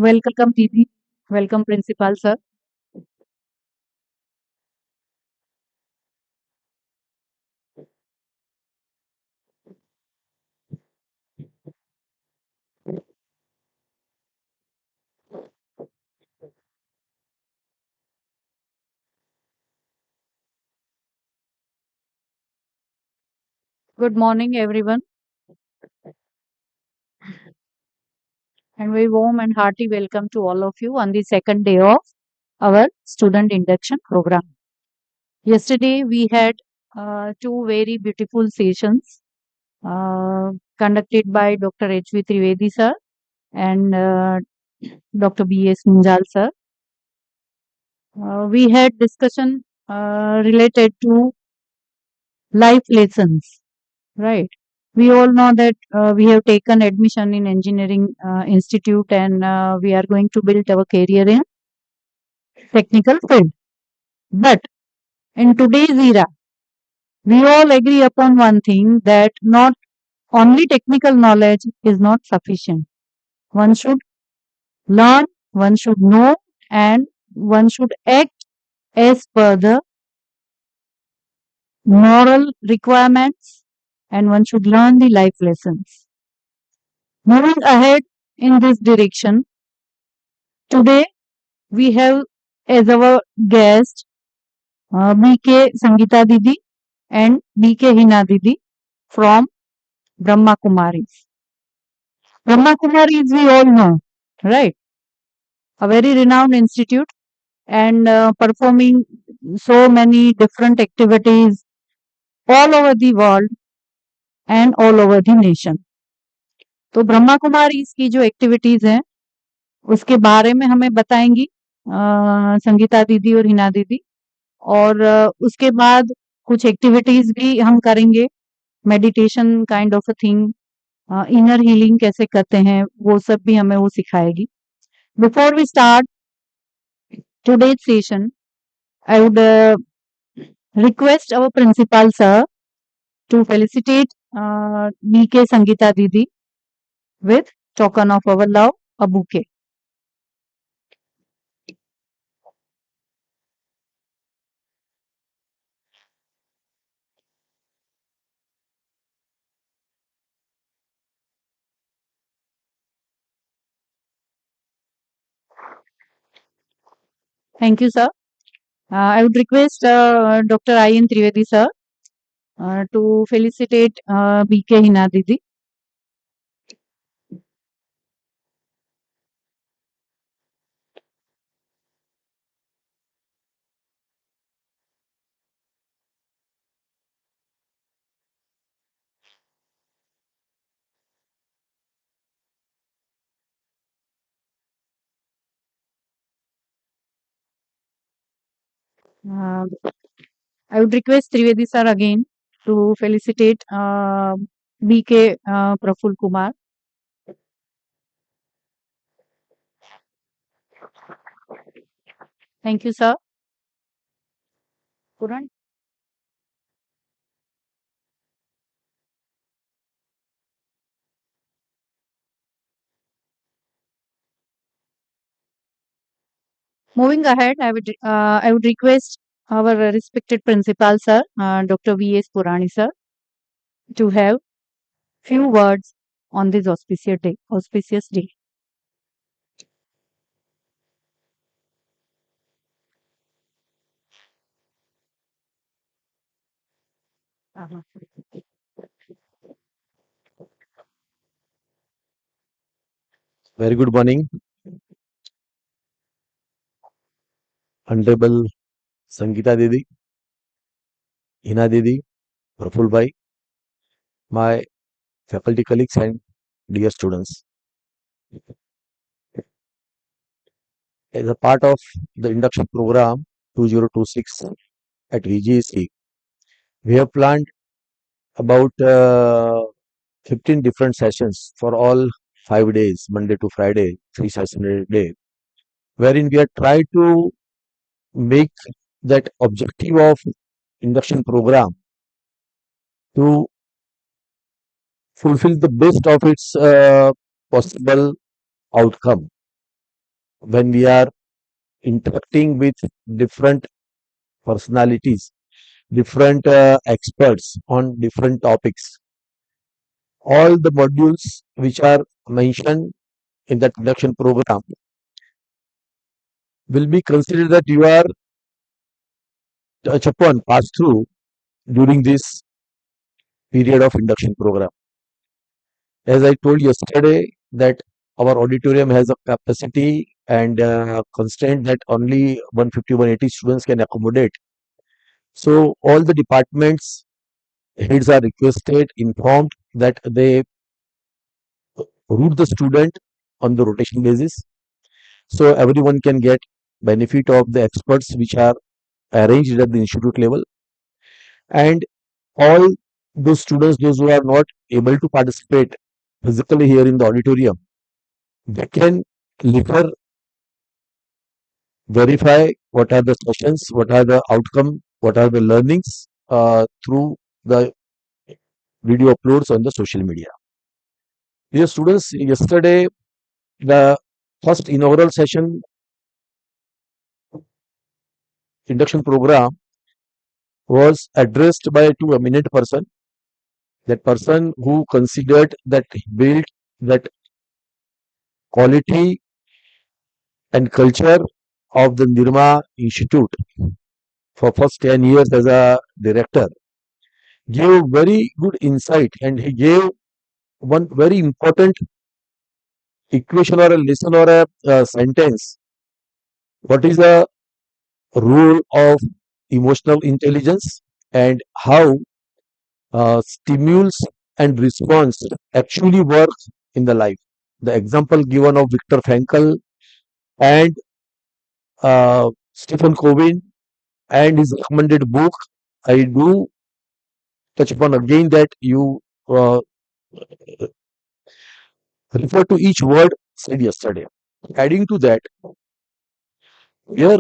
Welcome, Didi. Welcome, Principal Sir. Good morning, everyone, and very warm and hearty welcome to all of you on the second day of our student induction program. Yesterday, we had two very beautiful sessions uh, conducted by Dr. H.V. Trivedi sir and Dr. B.S. Munjal sir. We had discussion related to life lessons, right? We all know that we have taken admission in engineering institute and we are going to build our career in technical field. But in today's era, we all agree upon one thing that not only technical knowledge is not sufficient. One should learn, one should know, and one should act as per the moral requirements, and one should learn the life lessons. Moving ahead in this direction, today we have as our guest BK Sangita Didi and BK Hina Didi from Brahma Kumaris. Brahma Kumaris, we all know, right? A very renowned institute and performing so many different activities all over the world and all over the nation. तो ब्रह्मा कुमारीज की जो activities हैं उसके बारे में हमें बताएंगी संगीता दीदी और हिना दीदी और उसके बाद कुछ एक्टिविटीज भी हम करेंगे meditation kind of a thing inner healing कैसे करते हैं वो सब भी हमें वो सिखाएगी before we start today's session I would request our principal sir to felicitate BK Sangita Didi with token of our love, a bouquet. Thank you, sir. I would request Dr. I.N. Trivedi sir to felicitate BK Hina Didi. Uh, I would request Trivedi sir again to felicitate BK Praful Kumar. Thank you, sir. Puran. Moving ahead, I would request our respected principal sir, Dr. V.S. Purani sir, to have few words on this auspicious day. Auspicious day. Uh-huh. Very good morning, Honorable Sangeeta Didi, Hina Didi, Praful Bhai, my faculty colleagues and dear students. As a part of the induction program 2026 at VGC, we have planned about 15 different sessions for all 5 days, Monday to Friday, 3 sessions a day, wherein we have tried to make that objective of induction program to fulfill the best of its possible outcome. when we are interacting with different personalities, different experts on different topics. All the modules which are mentioned in that induction program will be considered that you are touch upon, pass through during this period of induction program. As I told yesterday, that our auditorium has a capacity and constraint that only 150, 180 students can accommodate. So all the departments heads are requested, informed that they route the student on the rotation basis, so everyone can get benefit of the experts which are arranged at the institute level, and all those students, those who are not able to participate physically here in the auditorium, they can later verify what are the sessions, what are the outcome, what are the learnings through the video uploads on the social media. Dear students, yesterday the first inaugural session induction program was addressed by two eminent person. That person who considered that he built that quality and culture of the Nirma Institute for first 10 years as a director, gave very good insight, and he gave one very important equation or a lesson or a sentence. What is the role of emotional intelligence and how stimulus and response actually work in the life. The example given of Viktor Frankl and Stephen Covey and his recommended book, I do touch upon again that you uh, refer to each word said yesterday. Adding to that, here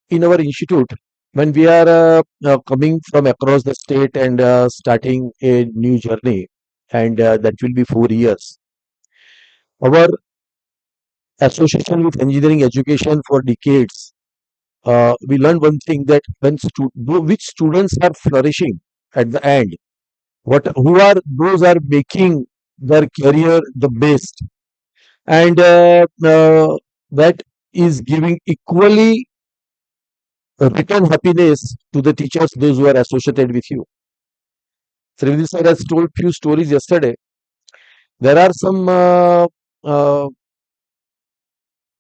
in our institute, when we are coming from across the state and starting a new journey, and that will be 4 years, our association with engineering education for decades, we learned one thing that which students are flourishing at the end, what who are those are making their career the best, and that is giving equally return happiness to the teachers, those who are associated with you. Srividi sir has told few stories yesterday. There are some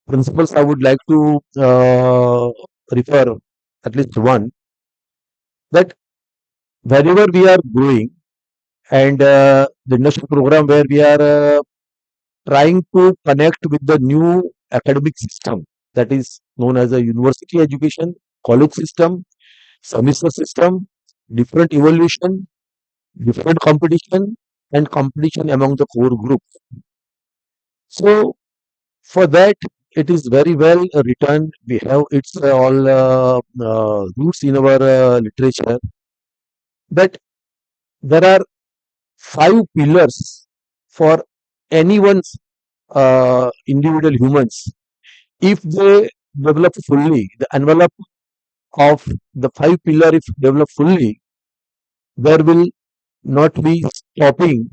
principles I would like to refer, at least one, that wherever we are going, and the national program where we are trying to connect with the new academic system that is known as a university education, college system, semester system, different evaluation, different competition, and competition among the core group. So for that, it is very well written. We have its all roots in our literature, that there are 5 pillars for anyone's individual humans. If they develop fully, the envelope of the 5 pillar, if developed fully, there will not be stopping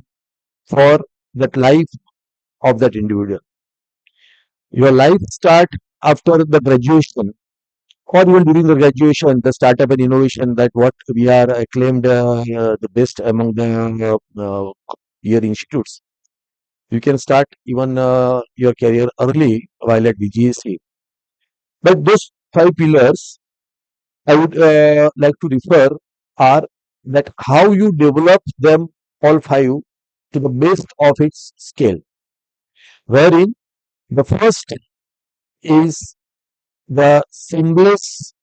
for that life of that individual. Your life start after the graduation, or even during the graduation, the startup and innovation, that what we are acclaimed the best among the peer institutes. You can start even your career early while at VGSC. But those 5 pillars I would like to refer are that how you develop them all 5 to the best of its scale. Wherein the first is the seamless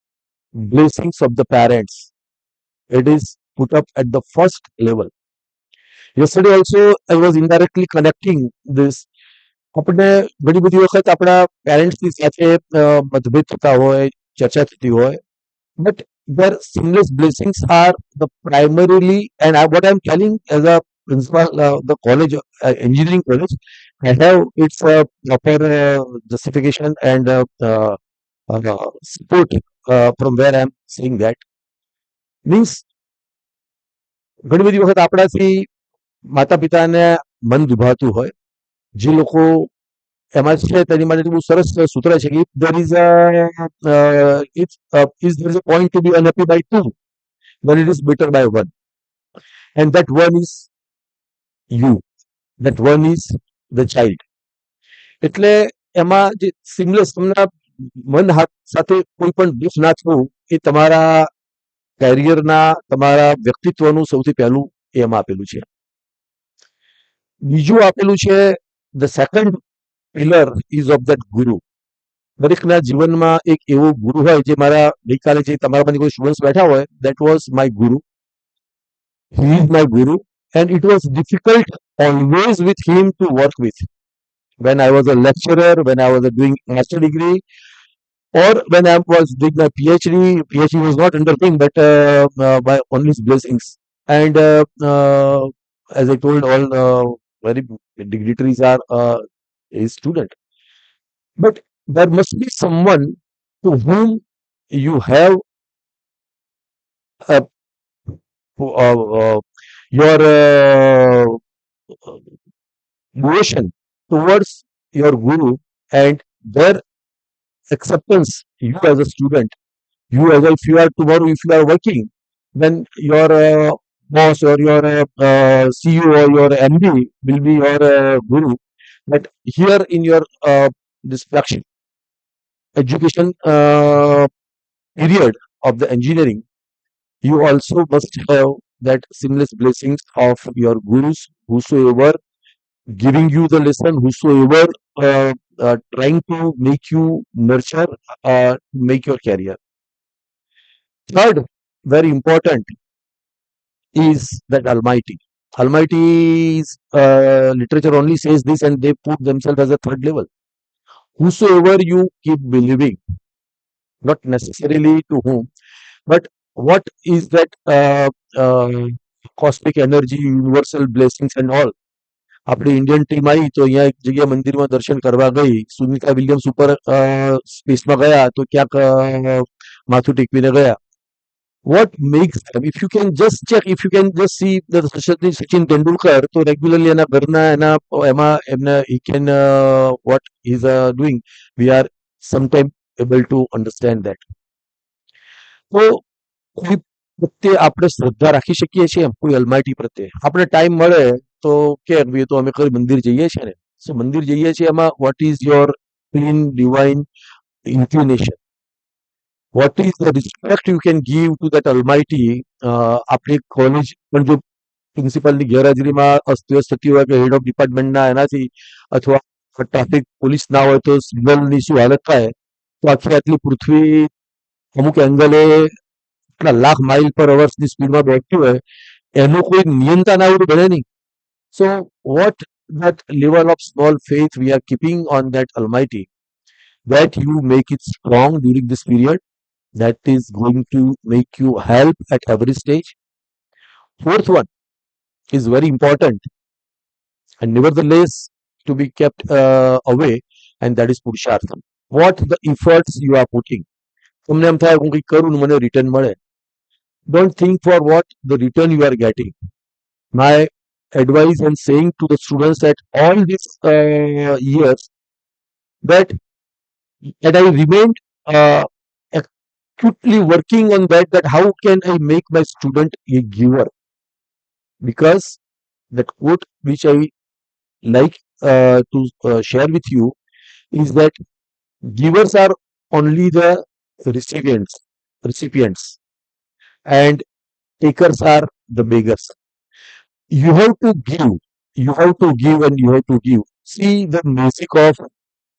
blessings of the parents. It is put up at the first level. Yesterday also I was indirectly connecting this. આપણે ઘણી બધી વખત આપણા પેરેન્ટ્સની સાથે મતભેદ થતા હોય, ચર્ચા થતી હોય, but their seamless blessings are the primarily, and what I'm telling as a principal, the college, engineering college, have its proper justification and support from where I'm saying that. Means ઘણી બધી વખત આપણાથી માતા પિતાને મન દુભાતું હોય, જે લોકો એમાં છે તેની માટે બહુ સરસ સૂત્ર છે કે if there is a point to be unhappy by two, then it is better by one, and that one is you, that one is the child. એટલે એમાં જે સિમલેસ તમને મન સાથે કોઈ પણ દુઃખ ના થવું એ તમારા કેરિયરના તમારા વ્યક્તિત્વનું સૌથી પહેલું એમ આપેલું છે. બીજું આપેલું છે the second pillar ease of that ગુરુ. દરેકના જીવનમાં એક એવો ગુરુ હોય જે મારા ગઈકાલે જે તમારામાંથી કોઈ સ્ટુડન્ટ્સ બેઠા હોય, દેટ વોઝ માય ગુરુ. હી ઇઝ માય ગુરુ and it was difficult always with him to work with. When I was a lecturer, when I was doing master degree, or when I was doing my PhD, PhD was not under him, but by only his blessings. And as I told, all very dignitaries are his student. But there must be someone to whom you have uh, your devotion towards your guru, and their acceptance you as a student. You as if you are tomorrow, if you are working, then your boss or your CEO or your MD will be your guru. But here in your this fraction education period of the engineering, you also must have that seamless blessings of your gurus, whosoever giving you the lesson, whosoever trying to make you nurture, make your career. Third, very important, is that Almighty. Almighty's literature only says this, and they put themselves as a third level. Whosoever you keep believing, not necessarily to whom, but what is that cosmic energy, universal blessings and all. આપણી Indian team આવી તો અહીંયા એક જગ્યા મંદિરમાં દર્શન કરવા ગઈ. સુનિતા વિલિયમ્સ ઉપર સ્પેસમાં ગયા તો ક્યાંક માથું ટેકવીને ગયા. What makes them? If you can just check, if you can just see the Sachin Tendulkar, તો રેગ્યુલરલી એના ઘરના એમાં એમને he can what he's doing, we are sometime able to understand that. તો કોઈ પ્રત્યે આપણે શ્રદ્ધા રાખી શકીએ છીએ એમ કોઈ અલમાઇટી પ્રત્યે. આપણે ટાઈમ મળે તો કે તો અમે કઈ મંદિર જઈએ છીએ ને, સો મંદિર જઈએ છીએ એમાં what is your clean divine inclination, what is the respect you can give to that almighty. આપણી કોલેજ પણ જો પ્રિન્સિપલની ગેરહાજરીમાં અસ્તવ્યસ્ત થતી હોય કે હેડ ઓફ ડિપાર્ટમેન્ટના એનાથી અથવા ટ્રાફિક પોલીસ ના હોય તો સિગ્નલની શું હાલત થાય, તો આખી આટલી પૃથ્વી અમુક એંગલે એટલા લાખ માઇલ પર અવર્સની સ્પીડમાં દોડતી હોય, એનું કોઈ નિયંત્રણ આવું બને નહીં. So what that level of small faith we are keeping on that Almighty, that you make it strong during this period, that is going to make you help at every stage. Fourth one is very important and nevertheless to be kept away, and that is Purushartham. What the efforts you are putting. તમને એમ થાય હું કંઈક કરું ને મને return મળે. Don't think for what the return you are getting. My advice and saying to the students that all these years that I remained acutely working on that how can I make my student a giver, because that quote which I like to share with you is that givers are only the recipients and takers are the beggars. You have to give, and you have to give. See the music of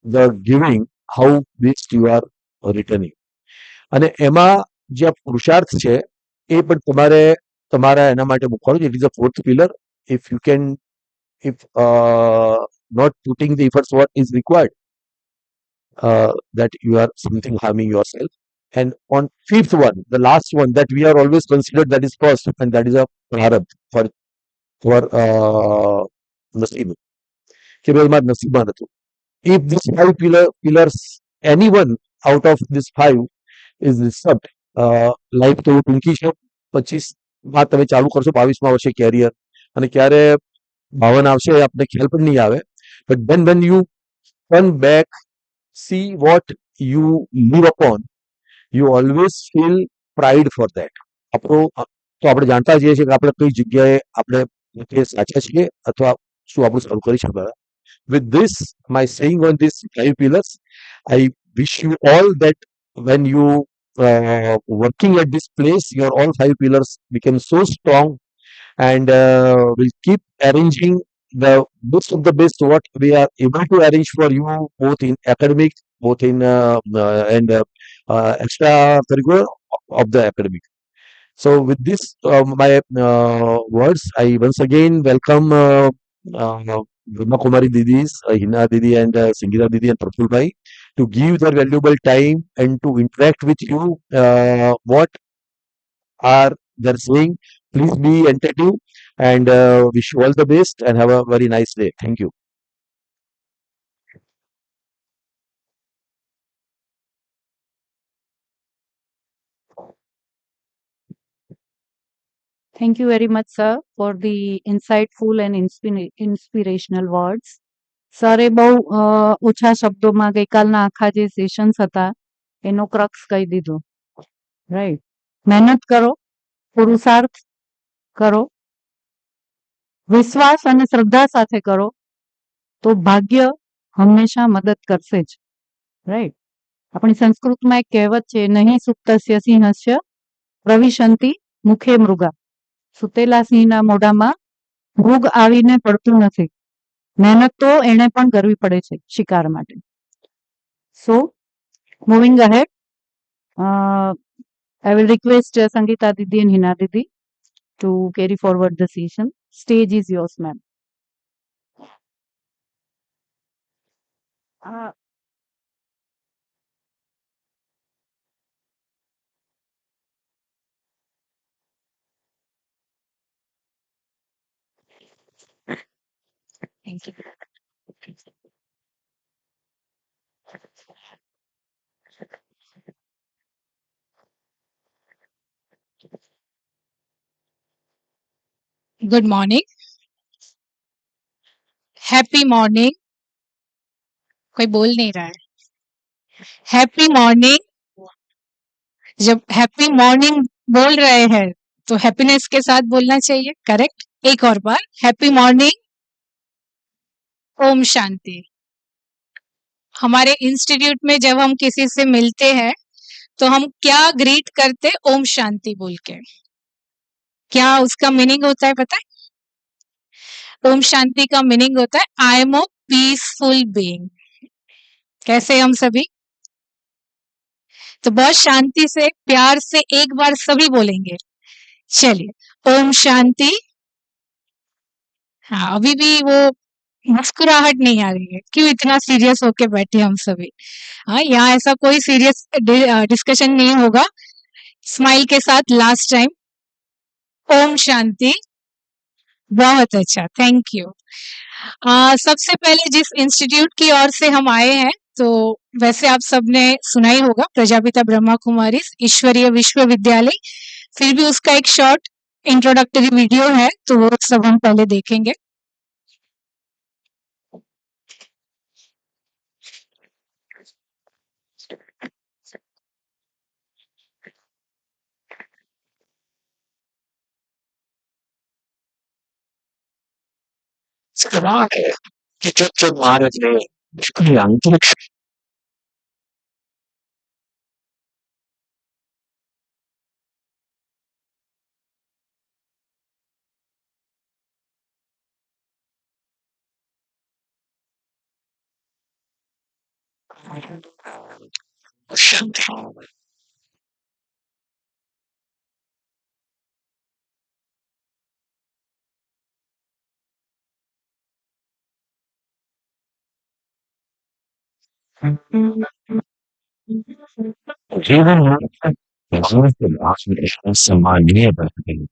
the giving, how best you are returning. અને એમાં જે આ પુરુષાર્થ છે એ પણ તમારે તમારા એના માટે મૂકવાનું છે. It is a fourth pillar. If you can, if not putting the efforts what is required, that you are something harming yourself. And on fifth one, the last one that we are always considered, that is first, and that is a prarabdha. For for નસીબ કે ભાઈ મારા નસીબમાં નતું. If these five pillars, anyone out of these five is disturbed, life તો ટૂંકી છે. 25માં તમે ચાલુ કરશો, 22મા વર્ષે કેરિયર, અને ક્યારે ભાવન આવશે એ આપણને ખ્યાલ પણ નહીં આવે. But then when you turn back, see what you live upon, you always feel pride for that. આપણો તો આપણે જાણતા જઈએ છીએ કે આપણે કઈ જગ્યાએ આપણે પોતે સાચા છીએ અથવા શું આપણું સારું કરી શકતા. With this, my saying on these five pillars, I wish you all that when you working at this place, your all five pillars become so strong, and will keep arranging the best of the best what we are able to arrange for you, both in academic, both in and extra curricular of the academic. So with this, my words, I once again welcome Brahma Kumari Didis, Hina Didi, and Singita Didi, and Praful Bhai to give their valuable time and to interact with you. What are they saying? Please be attentive, and wish you all the best and have a very nice day. Thank you. Thank you very much, sir, for the insightful and inspirational words. સરે બહુ ઓછા શબ્દોમાં ગઈકાલના આખા જે sessions હતા એનો crux કહી દીધું. રાઈટ. મહેનત કરો, પુરુષાર્થ કરો, વિશ્વાસ અને શ્રદ્ધા સાથે કરો તો ભાગ્ય હંમેશા મદદ કરશે જ. રાઈટ. આપણી સંસ્કૃતમાં એક કહેવત છે, નહીં સુપ્તસ્ય સિંહસ્ય પ્રવિશંતિ મુખે મૃગા. સુતેલા સિંહના મોઢામાં મૃગ આવીને પડતું નથી. મહેનત તો એને પણ કરવી પડે છે શિકાર માટે. So moving ahead, I will request Sangeeta Didi and Hina Didi to carry forward the session. Stage is yours, ma'am. Thank you. Good morning, happy morning. कोई बोल नहीं रहा है. Happy morning. जब हैप्पी मॉर्निंग बोल रहे हैं तो हैप्पीनेस के साथ बोलना चाहिए. करेक्ट. एक और बार, हैप्पी मॉर्निंग. ओम शांति. हमारे इंस्टीट्यूट में जब हम किसी से मिलते हैं तो हम क्या ग्रीट करते? ओम शांति बोल के. क्या उसका मीनिंग होता है पता है? ओम शांति का मीनिंग होता है I am a peaceful being. कैसे हम सभी? तो बहुत शांति से, प्यार से एक बार सभी बोलेंगे. चलिए, ओम शांति. हाँ, अभी भी वो मुस्कुराहट नहीं आ रही है. क्यों इतना सीरियस होके बैठे हम सभी? हाँ, यहाँ ऐसा कोई सीरियस डिस्कशन नहीं होगा. स्माइल के साथ लास्ट टाइम. ओम शांति. बहुत अच्छा, थैंक यू. सबसे पहले जिस इंस्टीट्यूट की ओर से हम आए हैं, तो वैसे आप सबने सुना ही होगा, प्रजापिता ब्रह्मा कुमारी ईश्वरीय विश्वविद्यालय. फिर भी उसका एक शॉर्ट इंट्रोडक्टरी वीडियो है, तो वो सब हम पहले देखेंगे. अंतरिक्ष जीवन में भगवान के दास में सामान्य रहते हैं.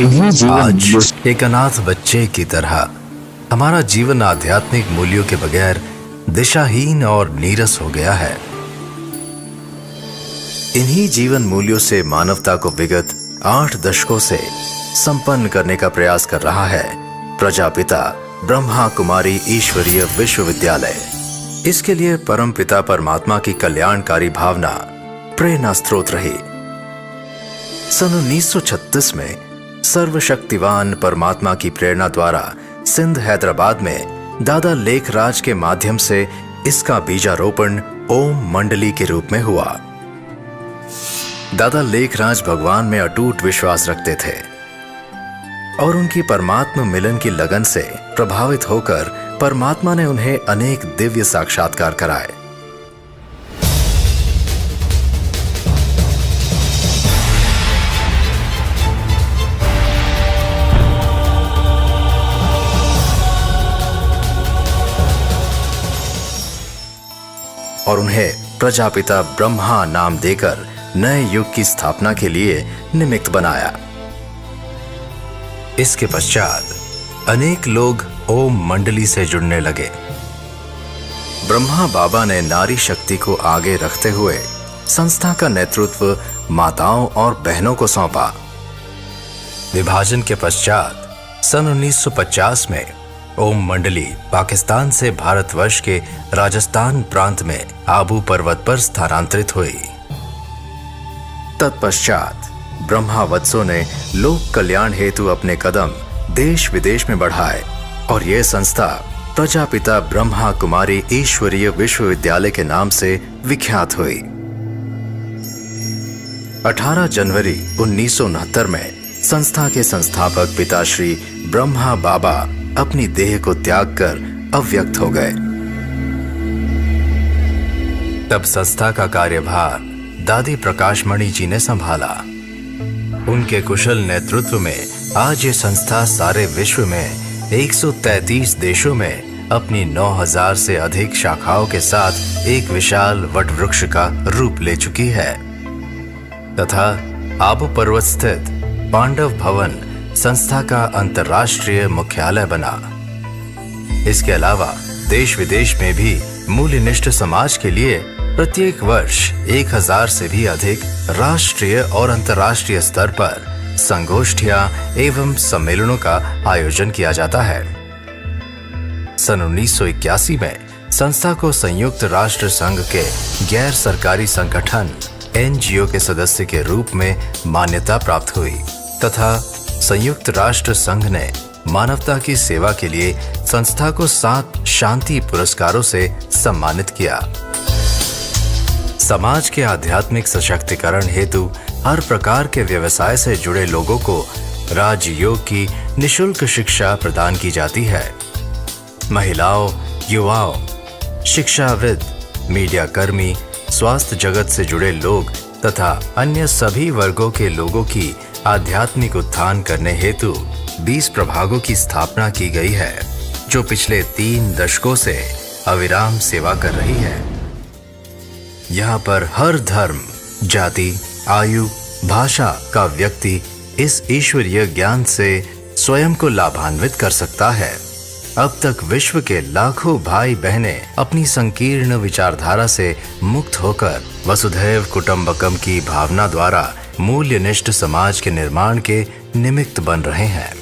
आज एक अनाथ बच्चे की तरह हमारा जीवन आध्यात्मिक मूल्यों के बगैर दिशाहीन और नीरस हो गया है। इन्हीं जीवन मूल्यों से मानवता को विगत 8 दशकों से संपन्न करने का प्रयास कर रहा है प्रजापिता ब्रह्मा कुमारी ईश्वरीय विश्वविद्यालय। इसके लिए परमपिता परमात्मा की कल्याणकारी भावना प्रेरणा स्रोत रही। सन 1936 में सर्वशक्तिवान परमात्मा की प्रेरणा द्वारा सिंध हैदराबाद में दादा लेखराज के माध्यम से इसका बीजारोपण ओम मंडली के रूप में हुआ। दादा लेखराज भगवान में अटूट विश्वास रखते थे और उनकी परमात्मा मिलन की लगन से प्रभावित होकर परमात्मा ने उन्हें अनेक दिव्य साक्षात्कार कराए। और उन्हें प्रजापिता ब्रह्मा नाम देकर नए युग की स्थापना के लिए निमित्त बनाया। इसके पश्चात अनेक लोग ओम मंडली से जुड़ने लगे। ब्रह्मा बाबा ने नारी शक्ति को आगे रखते हुए संस्था का नेतृत्व माताओं और बहनों को सौंपा। विभाजन के पश्चात सन 1950 में ओम मंडली पाकिस्तान से भारतवर्ष के राजस्थान प्रांत में आबू पर्वत पर स्थानांतरित हुई। तत्पश्चात ब्रह्मावत्सों ने लोक कल्याण हेतु अपने कदम देश विदेश में बढ़ाए और यह संस्था प्रजापिता ब्रह्मा कुमारी ईश्वरीय विश्वविद्यालय के नाम से विख्यात हुई। 18 जनवरी 1969 में संस्था के संस्थापक पिता श्री ब्रह्मा बाबा अपनी देह को त्याग कर अव्यक्त हो गए। तब संस्था का कार्यभार दादी प्रकाशमणि जी ने संभाला। उनके कुशल नेतृत्व में आज ये संस्था सारे विश्व में 133 देशों में अपनी 9000 से अधिक शाखाओं के साथ एक विशाल वटवृक्ष का रूप ले चुकी है तथा आबू पर्वत स्थित पांडव भवन संस्था का अंतर्राष्ट्रीय मुख्यालय बना। इसके अलावा देश विदेश में भी मूल्यनिष्ठ समाज के लिए प्रत्येक वर्ष 1000 से भी अधिक राष्ट्रीय और अंतर्राष्ट्रीय स्तर पर संगोष्ठियां एवं सम्मेलनों का आयोजन किया जाता है। सन 1981 में संस्था को संयुक्त राष्ट्र संघ के गैर सरकारी संगठन एनजीओ के सदस्य के रूप में मान्यता प्राप्त हुई तथा संयुक्त राष्ट्र संघ ने मानवता की सेवा के लिए संस्था को 7 शांति पुरस्कारों से सम्मानित किया। समाज के आध्यात्मिक सशक्तिकरण हेतु हर प्रकार के व्यवसाय से जुड़े लोगों को राजयोग की निशुल्क शिक्षा प्रदान की जाती है। महिलाओं, युवाओं, शिक्षाविद, मीडिया कर्मी, स्वास्थ्य जगत से जुड़े लोग तथा अन्य सभी वर्गों के लोगों की आध्यात्मिक उत्थान करने हेतु 20 प्रभागों की स्थापना की गई है, जो पिछले 3 दशकों से अविराम सेवा कर रही है। यहाँ पर हर धर्म, जाति, आयु, भाषा का व्यक्ति इस ईश्वरीय ज्ञान से स्वयं को लाभान्वित कर सकता है। अब तक विश्व के लाखों भाई बहनें अपनी संकीर्ण विचारधारा से मुक्त होकर वसुधैव कुटुंबकम की भावना द्वारा मूल्यनिष्ठ समाज के निर्माण के निमित्त बन रहे हैं।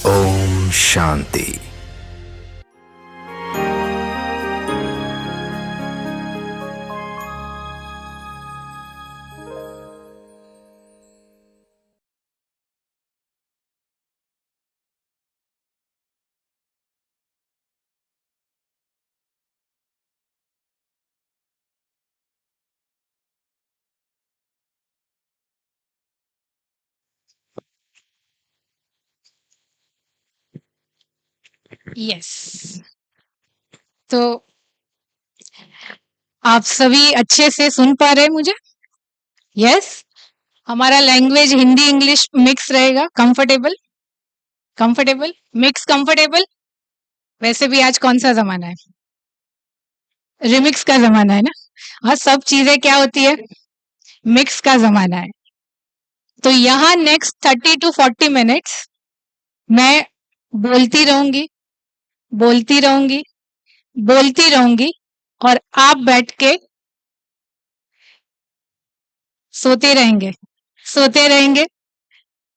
ओम शांति। यस, तो आप सभी अच्छे से सुन पा रहे हैं मुझे? यस, हमारा लैंग्वेज हिंदी इंग्लिश मिक्स रहेगा। Comfortable comfortable mix comfortable. वैसे भी आज कौन सा जमाना है? रिमिक्स का जमाना है ना। हाँ, सब चीजें क्या होती है? मिक्स का जमाना है। तो यहाँ नेक्स्ट 30 to 40 मिनट्स मैं बोलती रहूंगी, बोलती रहूंगी, बोलती रहूंगी और आप बैठ के सोते रहेंगे, सोते रहेंगे।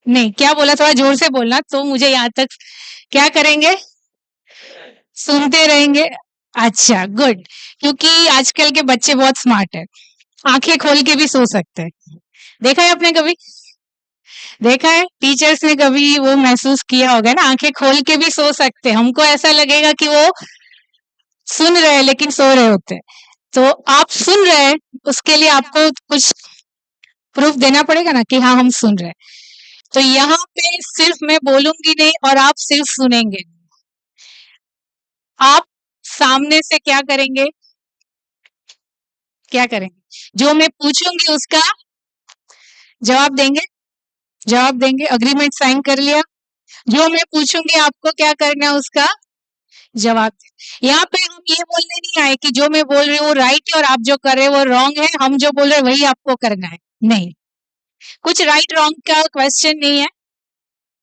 नहीं, क्या बोला, थोड़ा जोर से बोलना तो मुझे यहाँ तक। क्या करेंगे? सुनते रहेंगे। अच्छा, गुड। क्योंकि आजकल के बच्चे बहुत स्मार्ट है, आंखें खोल के भी सो सकते हैं। देखा है आपने कभी? देखा है टीचर्स ने कभी वो महसूस किया होगा ना, आंखें खोल के भी सो सकते हैं। हमको ऐसा लगेगा कि वो सुन रहे हैं लेकिन सो रहे होते हैं। तो आप सुन रहे हैं, उसके लिए आपको कुछ प्रूफ देना पड़ेगा ना कि हाँ हम सुन रहे हैं। तो यहाँ पे सिर्फ मैं बोलूंगी नहीं और आप सिर्फ सुनेंगे। आप सामने से क्या करेंगे? क्या करेंगे? जो मैं पूछूंगी उसका जवाब देंगे, जवाब देंगे। अग्रीमेंट साइन कर लिया। जो मैं पूछूंगी आपको क्या करना है उसका जवाब दें। यहाँ पे हम ये बोलने नहीं आए कि जो मैं बोल रही हूँ वो राइट है और आप जो कर रहे हो वो रॉन्ग है, हम जो बोल रहे हैं वही आपको करना है। नहीं, कुछ राइट रॉन्ग का क्वेश्चन नहीं है।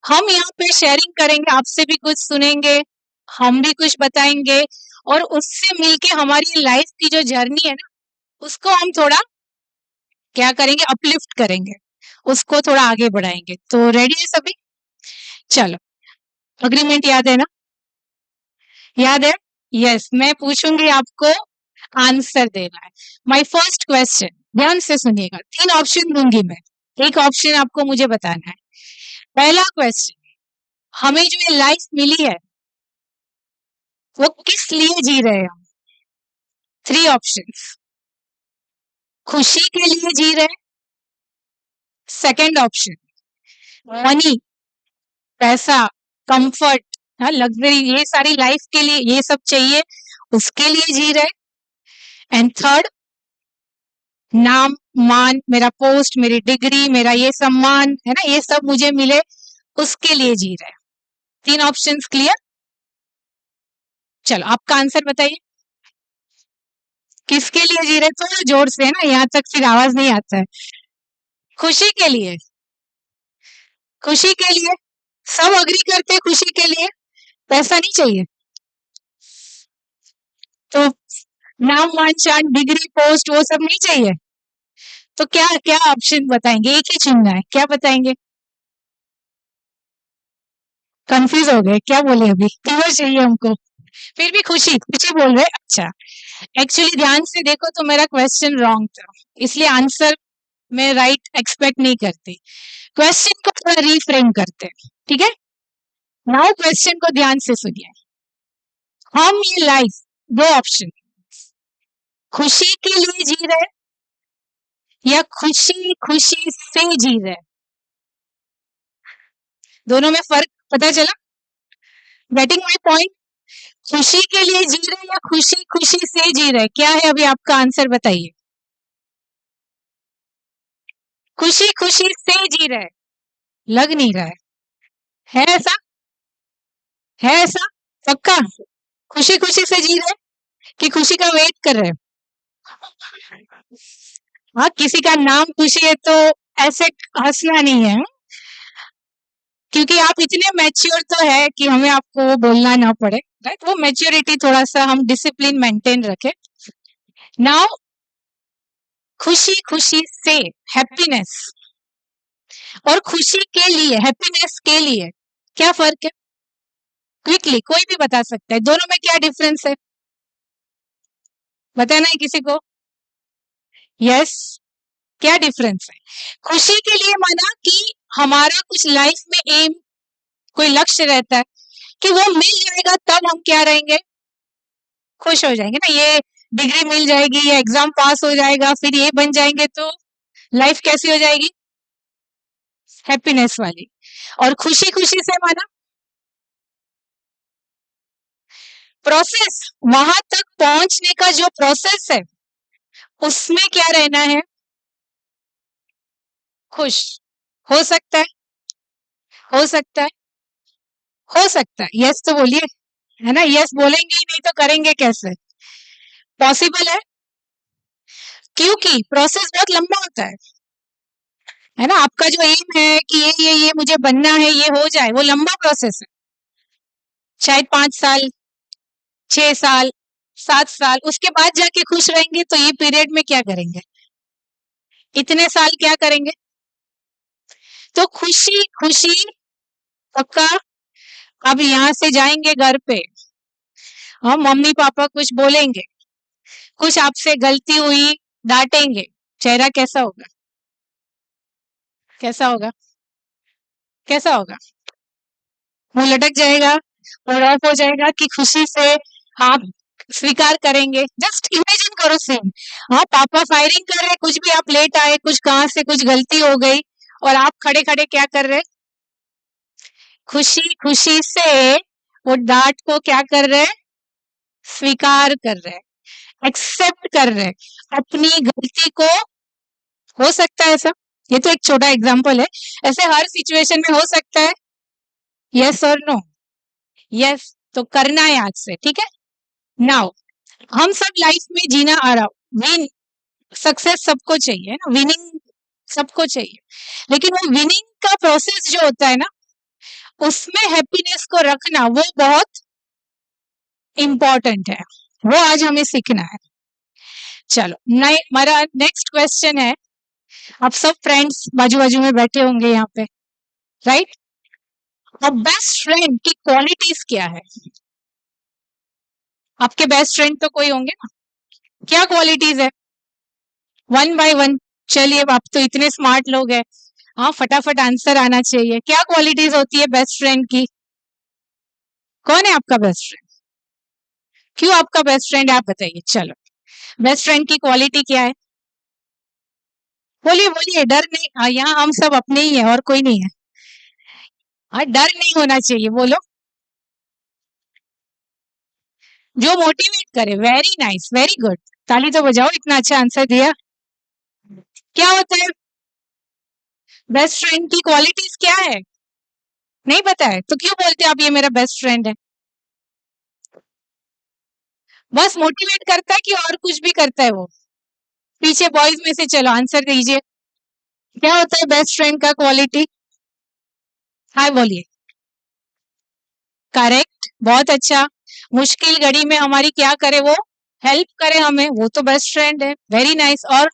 हम यहाँ पे शेयरिंग करेंगे, आपसे भी कुछ सुनेंगे, हम भी कुछ बताएंगे और उससे मिलके हमारी लाइफ की जो जर्नी है ना उसको हम थोड़ा क्या करेंगे, अपलिफ्ट करेंगे, उसको थोड़ा आगे बढ़ाएंगे। तो रेडी है सभी? चलो, अग्रीमेंट याद है ना? याद है? यस, मैं पूछूंगी आपको, आंसर देना है। माय फर्स्ट क्वेश्चन, ध्यान से सुनिएगा, 3 ऑप्शन दूंगी मैं, एक ऑप्शन आपको मुझे बताना है। पहला क्वेश्चन, हमें जो ये लाइफ मिली है वो किस लिए जी रहे हैं हम? 3 ऑप्शंस। खुशी के लिए जी रहे हैं। सेकंड ऑप्शन, मनी, पैसा, कंफर्ट, लग्जरी, ये सारी लाइफ के लिए ये सब चाहिए, उसके लिए जी रहे हैं। एंड थर्ड, नाम, मान, मेरा पोस्ट, मेरी डिग्री, मेरा ये सम्मान है ना, ये सब मुझे मिले, उसके लिए जी रहे हैं। 3 ऑप्शंस क्लियर? चलो, आपका आंसर बताइए, किसके लिए जी रहे? थोड़ा जोर से है ना, यहाँ तक फिर आवाज नहीं आता है। खुशी के लिए, खुशी के लिए, सब अग्री करते हैं खुशी के लिए, पैसा नहीं चाहिए। तो नाम, मान, शान, डिग्री, पोस्ट वो सब नहीं चाहिए। तो क्या क्या ऑप्शन बताएंगे? एक ही चुनना है, क्या बताएंगे? कंफ्यूज हो गए, क्या बोले अभी? क्लियर चाहिए हमको, फिर भी खुशी खुशी बोल रहे। अच्छा, एक्चुअली ध्यान से देखो तो मेरा क्वेश्चन रॉन्ग था, इसलिए आंसर मैं राइट एक्सपेक्ट नहीं करती। क्वेश्चन को थोड़ा रीफ्रेम करते हैं, ठीक है? नाउ क्वेश्चन को ध्यान से सुनिए। हम ये लाइफ, 2 ऑप्शन, खुशी के लिए जी रहे या खुशी खुशी से जी रहे? दोनों में फर्क पता चला? Getting my point? खुशी के लिए जी रहे या खुशी खुशी से जी रहे? क्या है अभी आपका आंसर बताइए? खुशी खुशी से जी रहे, लग नहीं रहा है ऐसा? है ऐसा पक्का? खुशी खुशी से जी रहे कि खुशी का वेट कर रहे? हाँ, किसी का नाम खुशी है तो ऐसे हंसना नहीं है, क्योंकि आप इतने मैच्योर तो है कि हमें आपको वो बोलना ना पड़े, राइट? वो मैच्योरिटी थोड़ा सा हम डिसिप्लिन मेंटेन रखें। नाउ खुशी खुशी से, हैप्पीनेस, और खुशी के लिए, हैप्पीनेस के लिए क्या फर्क है? क्विकली कोई भी बता सकता है, दोनों में क्या डिफरेंस है? बताना है किसी को? यस, क्या डिफरेंस है? खुशी के लिए माना कि हमारा कुछ लाइफ में एम, कोई लक्ष्य रहता है कि वो मिल जाएगा तब हम क्या रहेंगे? खुश हो जाएंगे ना, ये डिग्री मिल जाएगी, ये एग्जाम पास हो जाएगा, फिर ये बन जाएंगे तो लाइफ कैसी हो जाएगी? हैप्पीनेस वाली। और खुशी खुशी से माना प्रोसेस, वहां तक पहुंचने का जो प्रोसेस है उसमें क्या रहना है? खुश। हो सकता है, हो सकता है, हो सकता है। यस तो बोलिए, है ना? यस बोलेंगे ही नहीं तो करेंगे कैसे? पॉसिबल है, क्योंकि प्रोसेस बहुत लंबा होता है। है ना। आपका जो एम है कि ये मुझे बनना है, ये हो जाए, वो लंबा प्रोसेस है, शायद 5 साल, 6 साल, 7 साल, उसके बाद जाके खुश रहेंगे। तो ये पीरियड में क्या करेंगे, इतने साल क्या करेंगे? तो खुशी खुशी पक्का। अब यहाँ से जाएंगे घर पे, हम मम्मी पापा कुछ बोलेंगे, कुछ आपसे गलती हुई डांटेंगे, चेहरा कैसा होगा, कैसा होगा, कैसा होगा? मुंह लटक जाएगा और ऑफ हो जाएगा कि खुशी से आप स्वीकार करेंगे? जस्ट इमेजिन करो सीन। हाँ, पापा फायरिंग कर रहे, कुछ भी आप लेट आए, कुछ कहाँ से कुछ गलती हो गई, और आप खड़े खड़े क्या कर रहे, खुशी खुशी से वो डांट को क्या कर रहे, स्वीकार कर रहे, एक्सेप्ट कर रहे अपनी गलती को। हो सकता है ऐसा? ये तो एक छोटा एग्जांपल है, ऐसे हर सिचुएशन में हो सकता है। यस और नो? यस, तो करना है आज से, ठीक है। नाउ हम सब लाइफ में जीना आ रहा, विन सक्सेस सबको चाहिए ना, विनिंग सबको चाहिए, लेकिन वो विनिंग का प्रोसेस जो होता है ना, उसमें हैप्पीनेस को रखना वो बहुत इंपॉर्टेंट है, वो आज हमें सीखना है। चलो हमारा नेक्स्ट क्वेश्चन है, आप सब फ्रेंड्स बाजू बाजू में बैठे होंगे यहाँ पे, राइट? अब बेस्ट फ्रेंड की क्वालिटीज क्या है? आपके बेस्ट फ्रेंड तो कोई होंगे ना, क्या क्वालिटीज है? वन बाय वन, चलिए आप तो इतने स्मार्ट लोग हैं, हाँ फटाफट आंसर आना चाहिए। क्या क्वालिटीज होती है बेस्ट फ्रेंड की? कौन है आपका बेस्ट फ्रेंड? क्यों आपका बेस्ट फ्रेंड है, आप बताइए। चलो, बेस्ट फ्रेंड की क्वालिटी क्या है? बोलिए बोलिए, डर नहीं, हाँ यहाँ हम सब अपने ही है और कोई नहीं है। हाँ, डर नहीं होना चाहिए, बोलो। जो मोटिवेट करे, वेरी नाइस, वेरी गुड, ताली तो बजाओ, इतना अच्छा आंसर दिया। क्या होता है बेस्ट फ्रेंड की क्वालिटीज, क्या है? नहीं पता है तो क्यों बोलते आप ये मेरा बेस्ट फ्रेंड है? बस मोटिवेट करता है कि और कुछ भी करता है वो? पीछे बॉयज में से चलो आंसर दीजिए, क्या होता है बेस्ट फ्रेंड का क्वालिटी? हाय बोलिए। करेक्ट, बहुत अच्छा। मुश्किल घड़ी में हमारी क्या करे वो, हेल्प करे हमें, वो तो बेस्ट फ्रेंड है, वेरी नाइस। और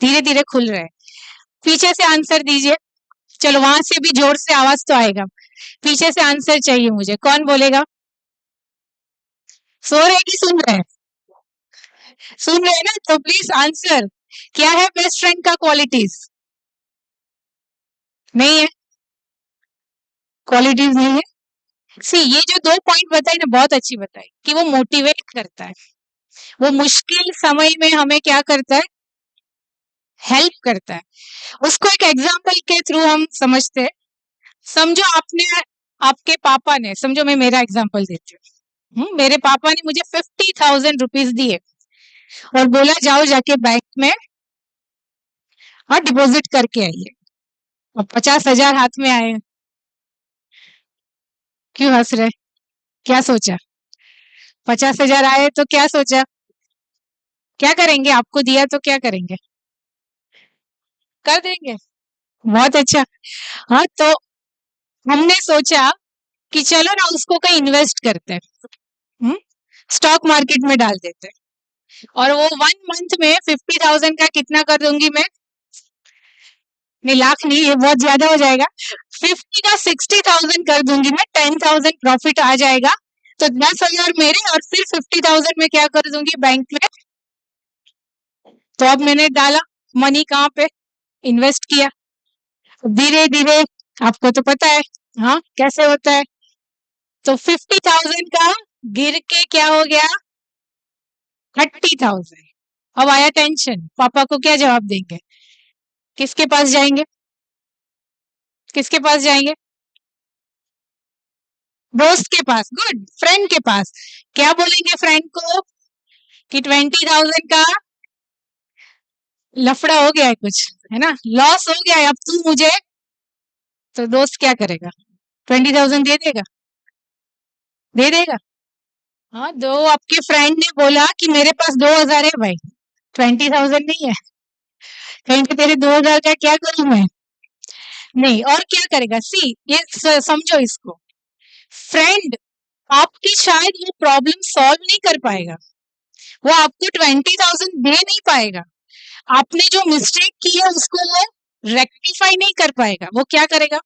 धीरे धीरे खुल रहे हैं, पीछे से आंसर दीजिए। चलो वहां से भी जोर से आवाज तो आएगा, पीछे से आंसर चाहिए मुझे, कौन बोलेगा? सो रहे कि सुन रहे हैं? सुन रहे हैं ना, तो प्लीज आंसर, क्या है बेस्ट फ्रेंड का क्वालिटीज? नहीं है, क्वालिटीज नहीं है। सी, ये जो 2 पॉइंट बताई ना, बहुत अच्छी बताई कि वो मोटिवेट करता है, वो मुश्किल समय में हमें क्या करता है, हेल्प करता है। उसको एक एग्जाम्पल के थ्रू हम समझते हैं। समझो आपने, आपके पापा ने, समझो मैं मेरा एग्जाम्पल देती हूँ, मेरे पापा ने मुझे 50,000 रुपीज दिए और बोला जाओ जाके बैंक में हाँ डिपॉजिट करके आइए, और 50,000 हाथ में आए। क्यों हंस रहे, क्या सोचा? 50,000 आए तो क्या सोचा, क्या करेंगे? आपको दिया तो क्या करेंगे, कर देंगे, बहुत अच्छा। हाँ, तो हमने सोचा कि चलो ना उसको कहीं इन्वेस्ट करते हैं, स्टॉक मार्केट में डाल देते हैं, और वो 1 मंथ में 50,000 का कितना कर दूंगी मैं, नहीं लाख नहीं, ये बहुत ज्यादा हो जाएगा, 50 का 60,000 कर दूंगी मैं, 10,000 प्रॉफिट आ जाएगा, तो 10,000 मेरे और फिर 50,000 में क्या कर दूंगी बैंक में। तो अब मैंने डाला मनी, कहाँ पे इन्वेस्ट किया, धीरे धीरे, आपको तो पता है हाँ कैसे होता है, तो 50,000 का गिर के क्या हो गया, 30,000। अब आया टेंशन, पापा को क्या जवाब देंगे, किसके पास जाएंगे, किसके पास जाएंगे? दोस्त के पास, गुड, फ्रेंड के पास। क्या बोलेंगे फ्रेंड को कि 20,000 का लफड़ा हो गया है कुछ, है ना, लॉस हो गया है, अब तू मुझे, तो दोस्त क्या करेगा, 20,000 दे देगा, दे देगा। हाँ, दो आपके फ्रेंड ने बोला कि मेरे पास 2,000 है भाई, 20,000 नहीं है, कहेंगे तेरे 2000 का क्या करूं मैं? नहीं, और क्या करेगा? सी, ये समझो इसको, फ्रेंड आपकी शायद वो प्रॉब्लम सॉल्व नहीं कर पाएगा, वो आपको 20,000 दे नहीं पाएगा, आपने जो मिस्टेक की है उसको वो रेक्टिफाई नहीं कर पाएगा। वो क्या करेगा?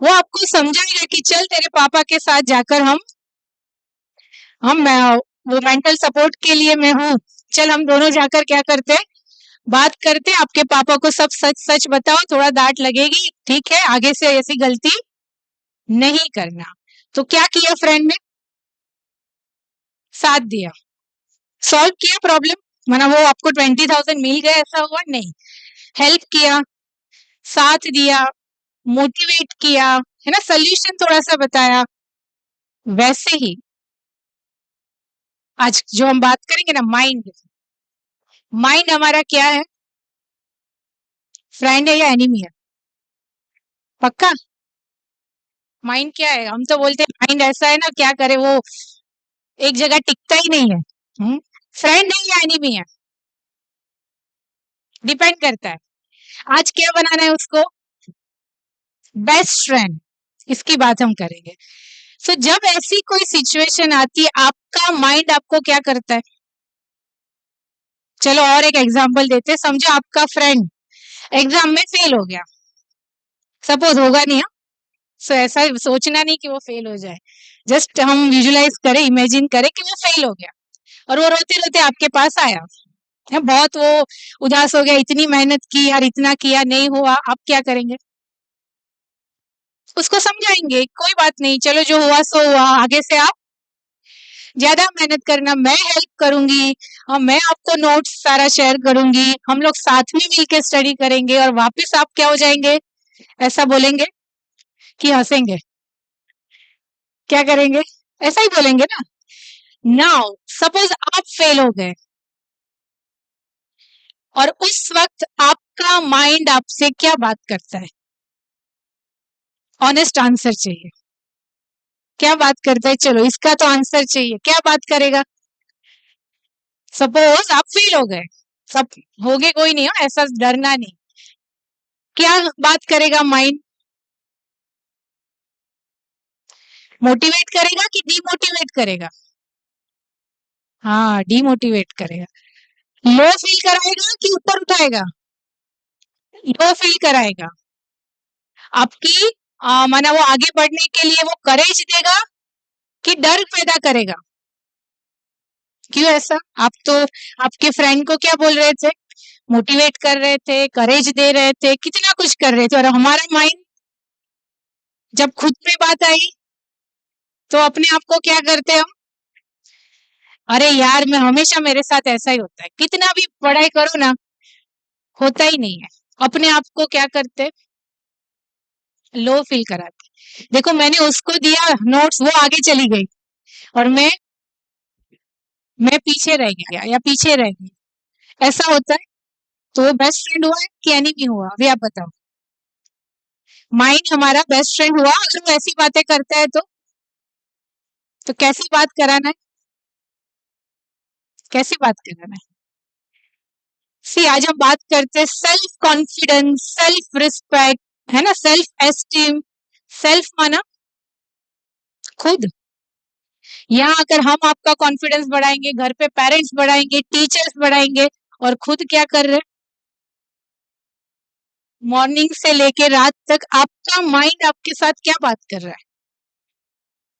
वो आपको समझाएगा कि चल तेरे पापा के साथ जाकर हम वो मेंटल सपोर्ट के लिए मैं हूँ, चल हम दोनों जाकर क्या करते, बात करते, आपके पापा को सब सच सच बताओ, थोड़ा डांट लगेगी, ठीक है, आगे से ऐसी गलती नहीं करना। तो क्या किया फ्रेंड ने? साथ दिया, सॉल्व किया प्रॉब्लम, माना वो आपको 20,000 मिल गया ऐसा हुआ नहीं, हेल्प किया, साथ दिया, मोटिवेट किया, है ना, सोल्यूशन थोड़ा सा बताया। वैसे ही आज जो हम बात करेंगे ना, माइंड, माइंड हमारा क्या है? फ्रेंड है या एनिमी है? पक्का? माइंड क्या है? हम तो बोलते हैं माइंड ऐसा है ना, क्या करे वो एक जगह टिकता ही नहीं है। फ्रेंड है या एनिमी है? डिपेंड करता है। आज क्या बनाना है उसको? बेस्ट फ्रेंड, इसकी बात हम करेंगे। सो जब ऐसी कोई सिचुएशन आती है, आपका माइंड आपको क्या करता है? चलो और एक एग्जांपल देते हैं। समझो आपका फ्रेंड एग्जाम में फेल हो गया, सपोज होगा नहीं, हाँ, सो ऐसा सोचना नहीं कि वो फेल हो जाए, जस्ट हम विजुलाइज करें, इमेजिन करें कि वो फेल हो गया और वो रोते रोते आपके पास आया, है, बहुत वो उदास हो गया, इतनी मेहनत की यार, इतना किया नहीं हुआ, आप क्या करेंगे? उसको समझाएंगे, कोई बात नहीं, चलो जो हुआ सो हुआ, आगे से आप ज्यादा मेहनत करना, मैं हेल्प करूंगी और मैं आपको नोट्स सारा शेयर करूंगी, हम लोग साथ में मिलकर स्टडी करेंगे और वापस आप क्या हो जाएंगे, ऐसा बोलेंगे कि हंसेंगे? क्या करेंगे? ऐसा ही बोलेंगे ना। नाउ सपोज आप फेल हो गए और उस वक्त आपका माइंड आपसे क्या बात करता है? ऑनेस्ट आंसर चाहिए। क्या बात करता है? चलो इसका तो आंसर चाहिए, क्या बात करेगा? सपोज आप फेल हो गए, सब हो गए, कोई नहीं हो, ऐसा डरना नहीं, क्या बात करेगा माइंड? मोटिवेट करेगा कि डीमोटिवेट करेगा? हाँ, डीमोटिवेट करेगा। लो फील कराएगा कि ऊपर उठाएगा? लो फील कराएगा। आपकी माना वो आगे बढ़ने के लिए वो करेज देगा कि डर पैदा करेगा? क्यों ऐसा? आप तो आपके फ्रेंड को क्या बोल रहे थे? मोटिवेट कर रहे थे, करेज दे रहे थे, कितना कुछ कर रहे थे, और हमारा माइंड जब खुद पे बात आई तो अपने आप को क्या करते हम? अरे यार, मैं हमेशा मेरे साथ ऐसा ही होता है, कितना भी पढ़ाई करो ना, होता ही नहीं है। अपने आप को क्या करते? लो फील कराते। देखो मैंने उसको दिया नोट्स, वो आगे चली गई और मैं पीछे रह गया या पीछे रह गई, ऐसा होता है। तो वो बेस्ट फ्रेंड हुआ है कि एनिमी हुआ, अभी आप बताओ। माइंड हमारा बेस्ट फ्रेंड हुआ अगर वो ऐसी बातें करता है तो कैसी बात कराना है? कैसी बात कराना है? सी, आज हम बात करते हैं सेल्फ कॉन्फिडेंस, सेल्फ रिस्पेक्ट, है ना, सेल्फ एस्टीम। सेल्फ माना खुद। यहाँ अगर हम आपका कॉन्फिडेंस बढ़ाएंगे, घर पे पेरेंट्स बढ़ाएंगे, टीचर्स बढ़ाएंगे, और खुद क्या कर रहे हैं? मॉर्निंग से लेके रात तक आपका माइंड आपके साथ क्या बात कर रहा है?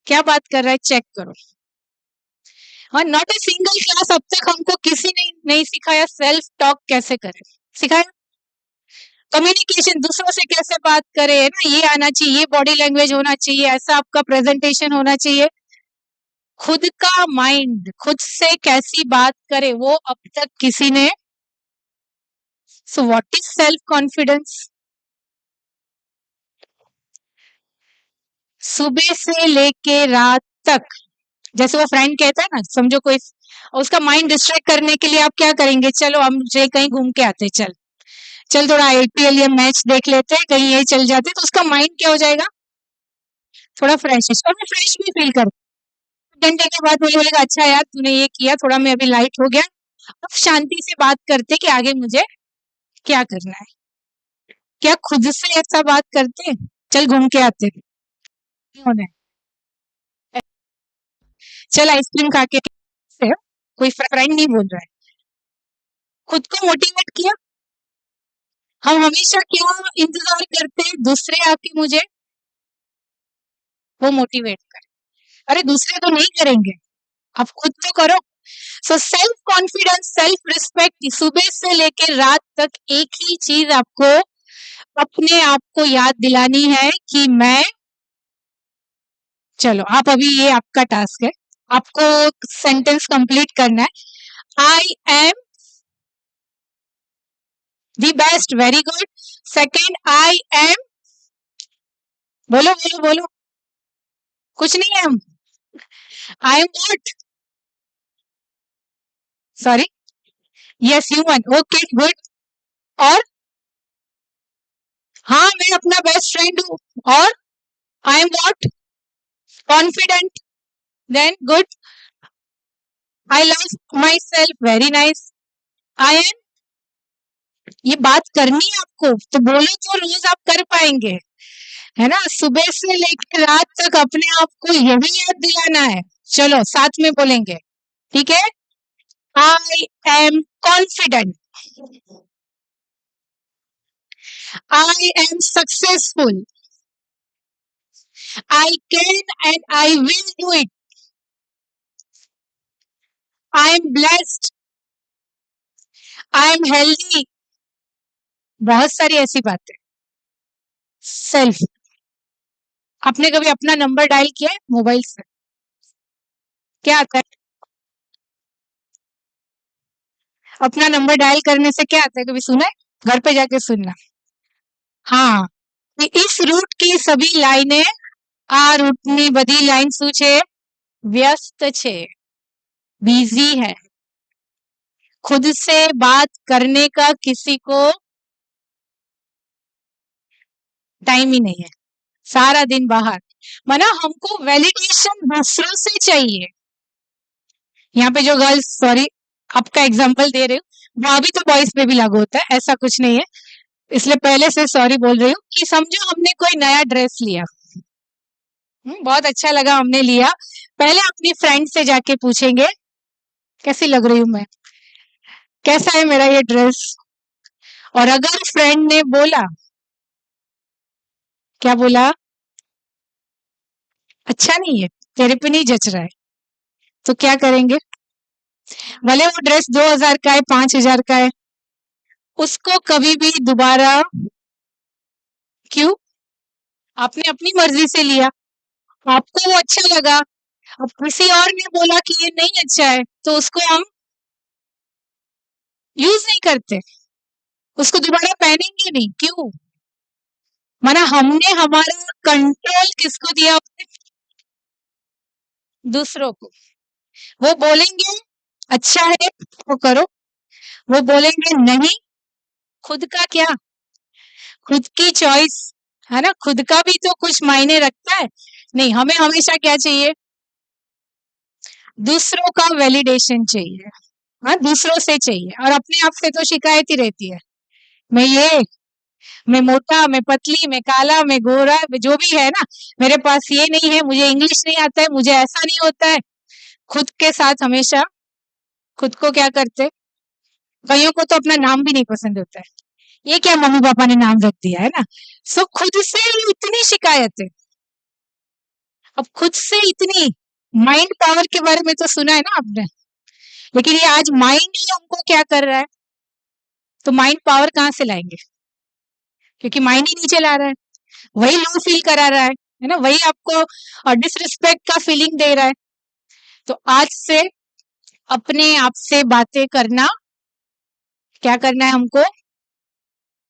क्या बात कर रहा है? चेक करो। और नॉट ए सिंगल क्लास अब तक हमको किसी ने नहीं सिखाया सेल्फ टॉक कैसे करें। सिखाया? कम्युनिकेशन, दूसरों से कैसे बात करें, है ना, ये आना चाहिए, ये बॉडी लैंग्वेज होना चाहिए, ऐसा आपका प्रेजेंटेशन होना चाहिए। खुद का माइंड खुद से कैसी बात करे वो अब तक किसी ने। So what is self confidence? सुबह से लेके रात तक, जैसे वो फ्रेंड कहता है ना, समझो कोई उसका माइंड डिस्ट्रैक्ट करने के लिए आप क्या करेंगे? चलो हम मुझे कहीं घूम के आते, चल चल थोड़ा आईपीएल या मैच देख लेते हैं, कहीं ये चल जाते, तो उसका माइंड क्या हो जाएगा? थोड़ा फ्रेश, और मैं फ्रेश भी फील करता, घंटे के बाद मुझे बोलेगा अच्छा यार तूने ये किया, थोड़ा मैं अभी लाइट हो गया, अब शांति से बात करते कि आगे मुझे क्या करना है। क्या खुद से ऐसा बात करते, चल घूम के आते, होना है, चल आइसक्रीम खा के, कोई फ्रेंड नहीं बोल रहा है, खुद को मोटिवेट किया। हम हमेशा क्या इंतजार करते हैं, दूसरे आके मुझे वो मोटिवेट करे। अरे दूसरे तो नहीं करेंगे, आप खुद तो करो। So self confidence, self respect, सुबह से लेकर रात तक एक ही चीज आपको अपने आप को याद दिलानी है कि मैं, चलो आप अभी, ये आपका टास्क है, आपको सेंटेंस कंप्लीट करना है। I am the best, very good. Second, I am, बोलो बोलो बोलो, कुछ नहीं है हम, I am what, sorry, yes human, okay good. और हाँ मैं अपना बेस्ट फ्रेंड हूँ, और I am what, confident, then good, I love myself, very nice. I am, ये बात करनी है आपको, तो बोलो तो रोज आप कर पाएंगे, है ना। सुबह से लेकर रात तक अपने आप को यही याद दिलाना है। चलो साथ में बोलेंगे, ठीक है। I am confident, I am successful, I can and I will do it, I am blessed, I am healthy, बहुत सारी ऐसी बातें। सेल्फ, आपने कभी अपना नंबर डायल किया है मोबाइल से, क्या आता है? अपना नंबर डायल करने से क्या आता है, कभी सुना है? घर पे जाके सुनना। हाँ, कि इस रूट की सभी लाइनें आ रूटनी बधी लाइन શું છે? व्यस्त छे, बिजी है, खुद से बात करने का किसी को टाइम ही नहीं है, सारा दिन बाहर। माना हमको वैलिडेशन दूसरों से चाहिए। यहाँ पे जो गर्ल्स, सॉरी आपका एग्जांपल दे रही हूँ, वो अभी तो बॉयज पे भी लागू होता है, ऐसा कुछ नहीं है, इसलिए पहले से सॉरी बोल रही हूँ। कि समझो हमने कोई नया ड्रेस लिया, बहुत अच्छा लगा, हमने लिया, पहले अपनी फ्रेंड से जाके पूछेंगे कैसी लग रही हूँ मैं, कैसा है मेरा ये ड्रेस। और अगर फ्रेंड ने बोला, क्या बोला, अच्छा नहीं है, तेरे पे नहीं जच रहा है, तो क्या करेंगे? भले वो ड्रेस 2000 का है, 5000 का है, उसको कभी भी दोबारा, क्यों? आपने अपनी मर्जी से लिया, आपको वो अच्छा लगा, अब किसी और ने बोला कि ये नहीं अच्छा है, तो उसको हम यूज नहीं करते, उसको दोबारा पहनेंगे नहीं, क्यों? माना हमने हमारा कंट्रोल किसको दिया? दूसरों को। वो बोलेंगे अच्छा है तो करो, वो बोलेंगे नहीं, खुद का क्या, खुद की चॉइस, है ना, खुद का भी तो कुछ मायने रखता है। नहीं, हमें हमेशा क्या चाहिए? दूसरों का वैलिडेशन चाहिए, हाँ दूसरों से चाहिए, और अपने आप से तो शिकायत ही रहती है, मैं ये, मैं मोटा, मैं पतली, मैं काला, मैं गोरा, जो भी है ना, मेरे पास ये नहीं है, मुझे इंग्लिश नहीं आता है, मुझे ऐसा नहीं होता है। खुद के साथ हमेशा खुद को क्या करते? कईयों को तो अपना नाम भी नहीं पसंद होता है, ये क्या मम्मी पापा ने नाम रख दिया, है ना। सो खुद से ही इतनी शिकायत है, अब खुद से इतनी। माइंड पावर के बारे में तो सुना है ना आपने, लेकिन ये आज माइंड ही हमको क्या कर रहा है, तो माइंड पावर कहाँ से लाएंगे? क्योंकि माइंड ही नहीं चला रहा है, वही लो फील करा रहा है ना, वही आपको डिसरिस्पेक्ट का फीलिंग दे रहा है। तो आज से अपने आप से बातें करना, क्या करना है हमको?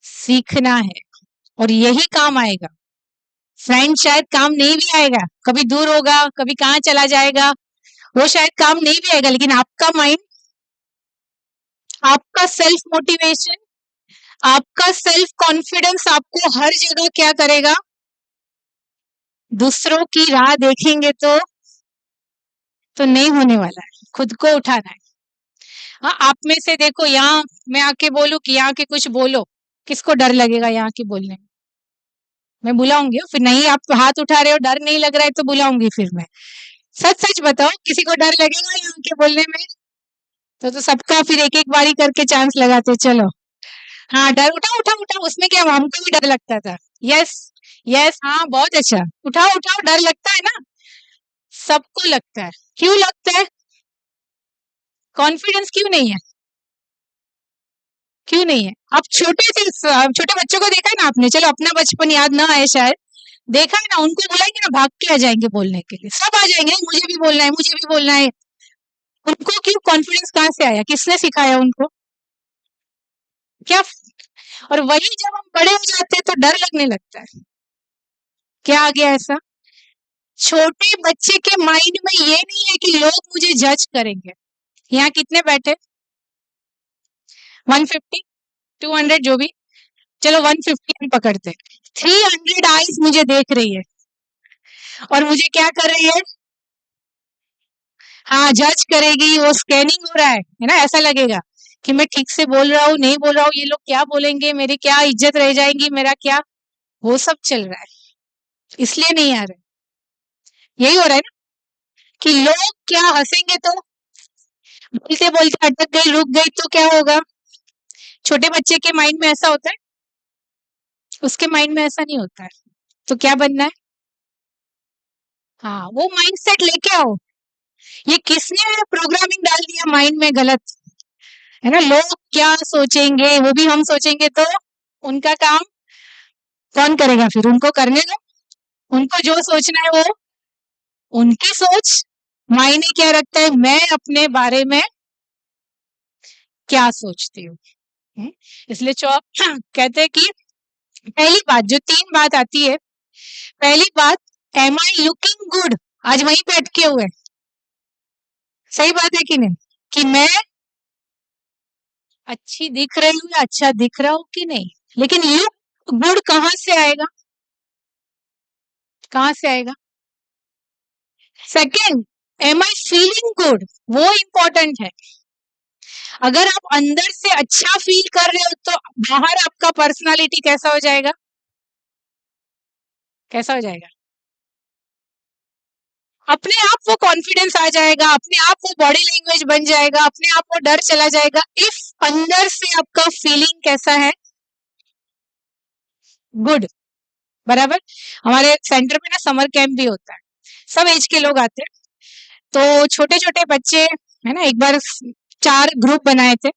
सीखना है, और यही काम आएगा। फ्रेंड शायद काम नहीं भी आएगा, कभी दूर होगा, कभी कहाँ चला जाएगा, वो शायद काम नहीं भी आएगा, लेकिन आपका माइंड, आपका सेल्फ मोटिवेशन, आपका सेल्फ कॉन्फिडेंस आपको हर जगह क्या करेगा? दूसरों की राह देखेंगे तो नहीं होने वाला है, खुद को उठाना है। हाँ, आप में से देखो, यहाँ मैं आके बोलूं कि यहाँ के कुछ बोलो, किसको डर लगेगा यहाँ के बोलने में? मैं बुलाऊंगी, फिर नहीं आप हाथ उठा रहे हो, डर नहीं लग रहा है तो बुलाऊंगी फिर मैं। सच सच बताओ, किसी को डर लगेगा यहाँ के बोलने में? तो सबका फिर एक एक बारी करके चांस लगाते, चलो। हाँ, डर, उठाओ उठाओ उठाओ, उसमें क्या, हमको भी डर लगता था। यस, यस, हाँ, बहुत अच्छा, उठाओ उठाओ, डर लगता है ना, सबको लगता है। क्यों लगता है? कॉन्फिडेंस क्यों नहीं है? क्यों नहीं है? आप छोटे बच्चों को देखा है ना आपने, चलो अपना बचपन याद ना आए शायद, देखा है ना, उनको बुलाएंगे ना, भाग के आ जाएंगे बोलने के लिए, सब आ जाएंगे, मुझे भी बोलना है, मुझे भी बोलना है। उनको क्यों? कॉन्फिडेंस कहाँ से आया? किसने सिखाया उनको? क्या? और वही जब हम बड़े हो जाते हैं तो डर लगने लगता है। क्या आ गया ऐसा? छोटे बच्चे के माइंड में ये नहीं है कि लोग मुझे जज करेंगे। यहाँ कितने बैठे? 150, 200, जो भी, चलो 150 हम पकड़ते। 300 आईज मुझे देख रही है और मुझे क्या कर रही है? हाँ, जज करेगी, वो स्कैनिंग हो रहा है ना, ऐसा लगेगा कि मैं ठीक से बोल रहा हूँ, नहीं बोल रहा हूँ, ये लोग क्या बोलेंगे, मेरी क्या इज्जत रह जाएगी, मेरा क्या, वो सब चल रहा है, इसलिए नहीं आ रहे। यही हो रहा है ना कि लोग क्या हंसेंगे, तो बोलते बोलते अटक गई, रुक गई तो क्या होगा? छोटे बच्चे के माइंड में ऐसा होता है, उसके माइंड में ऐसा नहीं होता है। तो क्या बनना है? हाँ, वो माइंडसेट लेके आओ। ये किसने प्रोग्रामिंग डाल दिया माइंड में गलत, है ना? लोग क्या सोचेंगे, वो भी हम सोचेंगे तो उनका काम कौन करेगा? फिर उनको करने दो, उनको जो सोचना है वो उनकी सोच। मायने क्या रखता है मैं अपने बारे में क्या सोचती हूँ? इसलिए कहते हैं कि पहली बात, जो 3 बात आती है, पहली बात, एम आई लुकिंग गुड? आज वहीं पे अटके हुए, सही बात है कि नहीं? कि मैं अच्छी दिख रही हूँ या अच्छा दिख रहा हूँ कि नहीं? लेकिन लुक गुड कहाँ से आएगा? कहाँ से आएगा? Second, am I feeling good? वो इंपॉर्टेंट है। अगर आप अंदर से अच्छा फील कर रहे हो तो बाहर आपका पर्सनालिटी कैसा हो जाएगा? कैसा हो जाएगा? अपने आप वो कॉन्फिडेंस आ जाएगा, अपने आप वो बॉडी लैंग्वेज बन जाएगा, अपने आप वो डर चला जाएगा। इफ अंदर से आपका फीलिंग कैसा है? गुड, बराबर। हमारे सेंटर में ना समर कैंप भी होता है, सब एज के लोग आते हैं, तो छोटे छोटे बच्चे, है ना, एक बार 4 ग्रुप बनाए थे।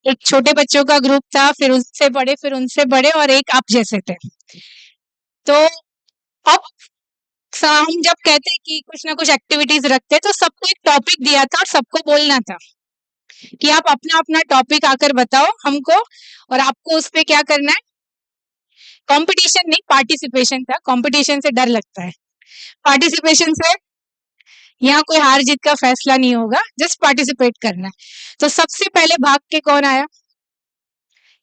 एक छोटे बच्चों का ग्रुप था, फिर उससे बड़े, फिर उनसे बड़े, और एक आप जैसे थे। तो अब हम जब कहते हैं कि कुछ ना कुछ एक्टिविटीज रखते हैं, तो सबको एक टॉपिक दिया था और सबको बोलना था कि आप अपना अपना टॉपिक आकर बताओ हमको, और आपको उस पे क्या करना है? कंपटीशन नहीं, पार्टिसिपेशन था। कंपटीशन से डर लगता है, पार्टिसिपेशन से यहाँ कोई हार जीत का फैसला नहीं होगा, जस्ट पार्टिसिपेट करना है। तो सबसे पहले भाग के कौन आया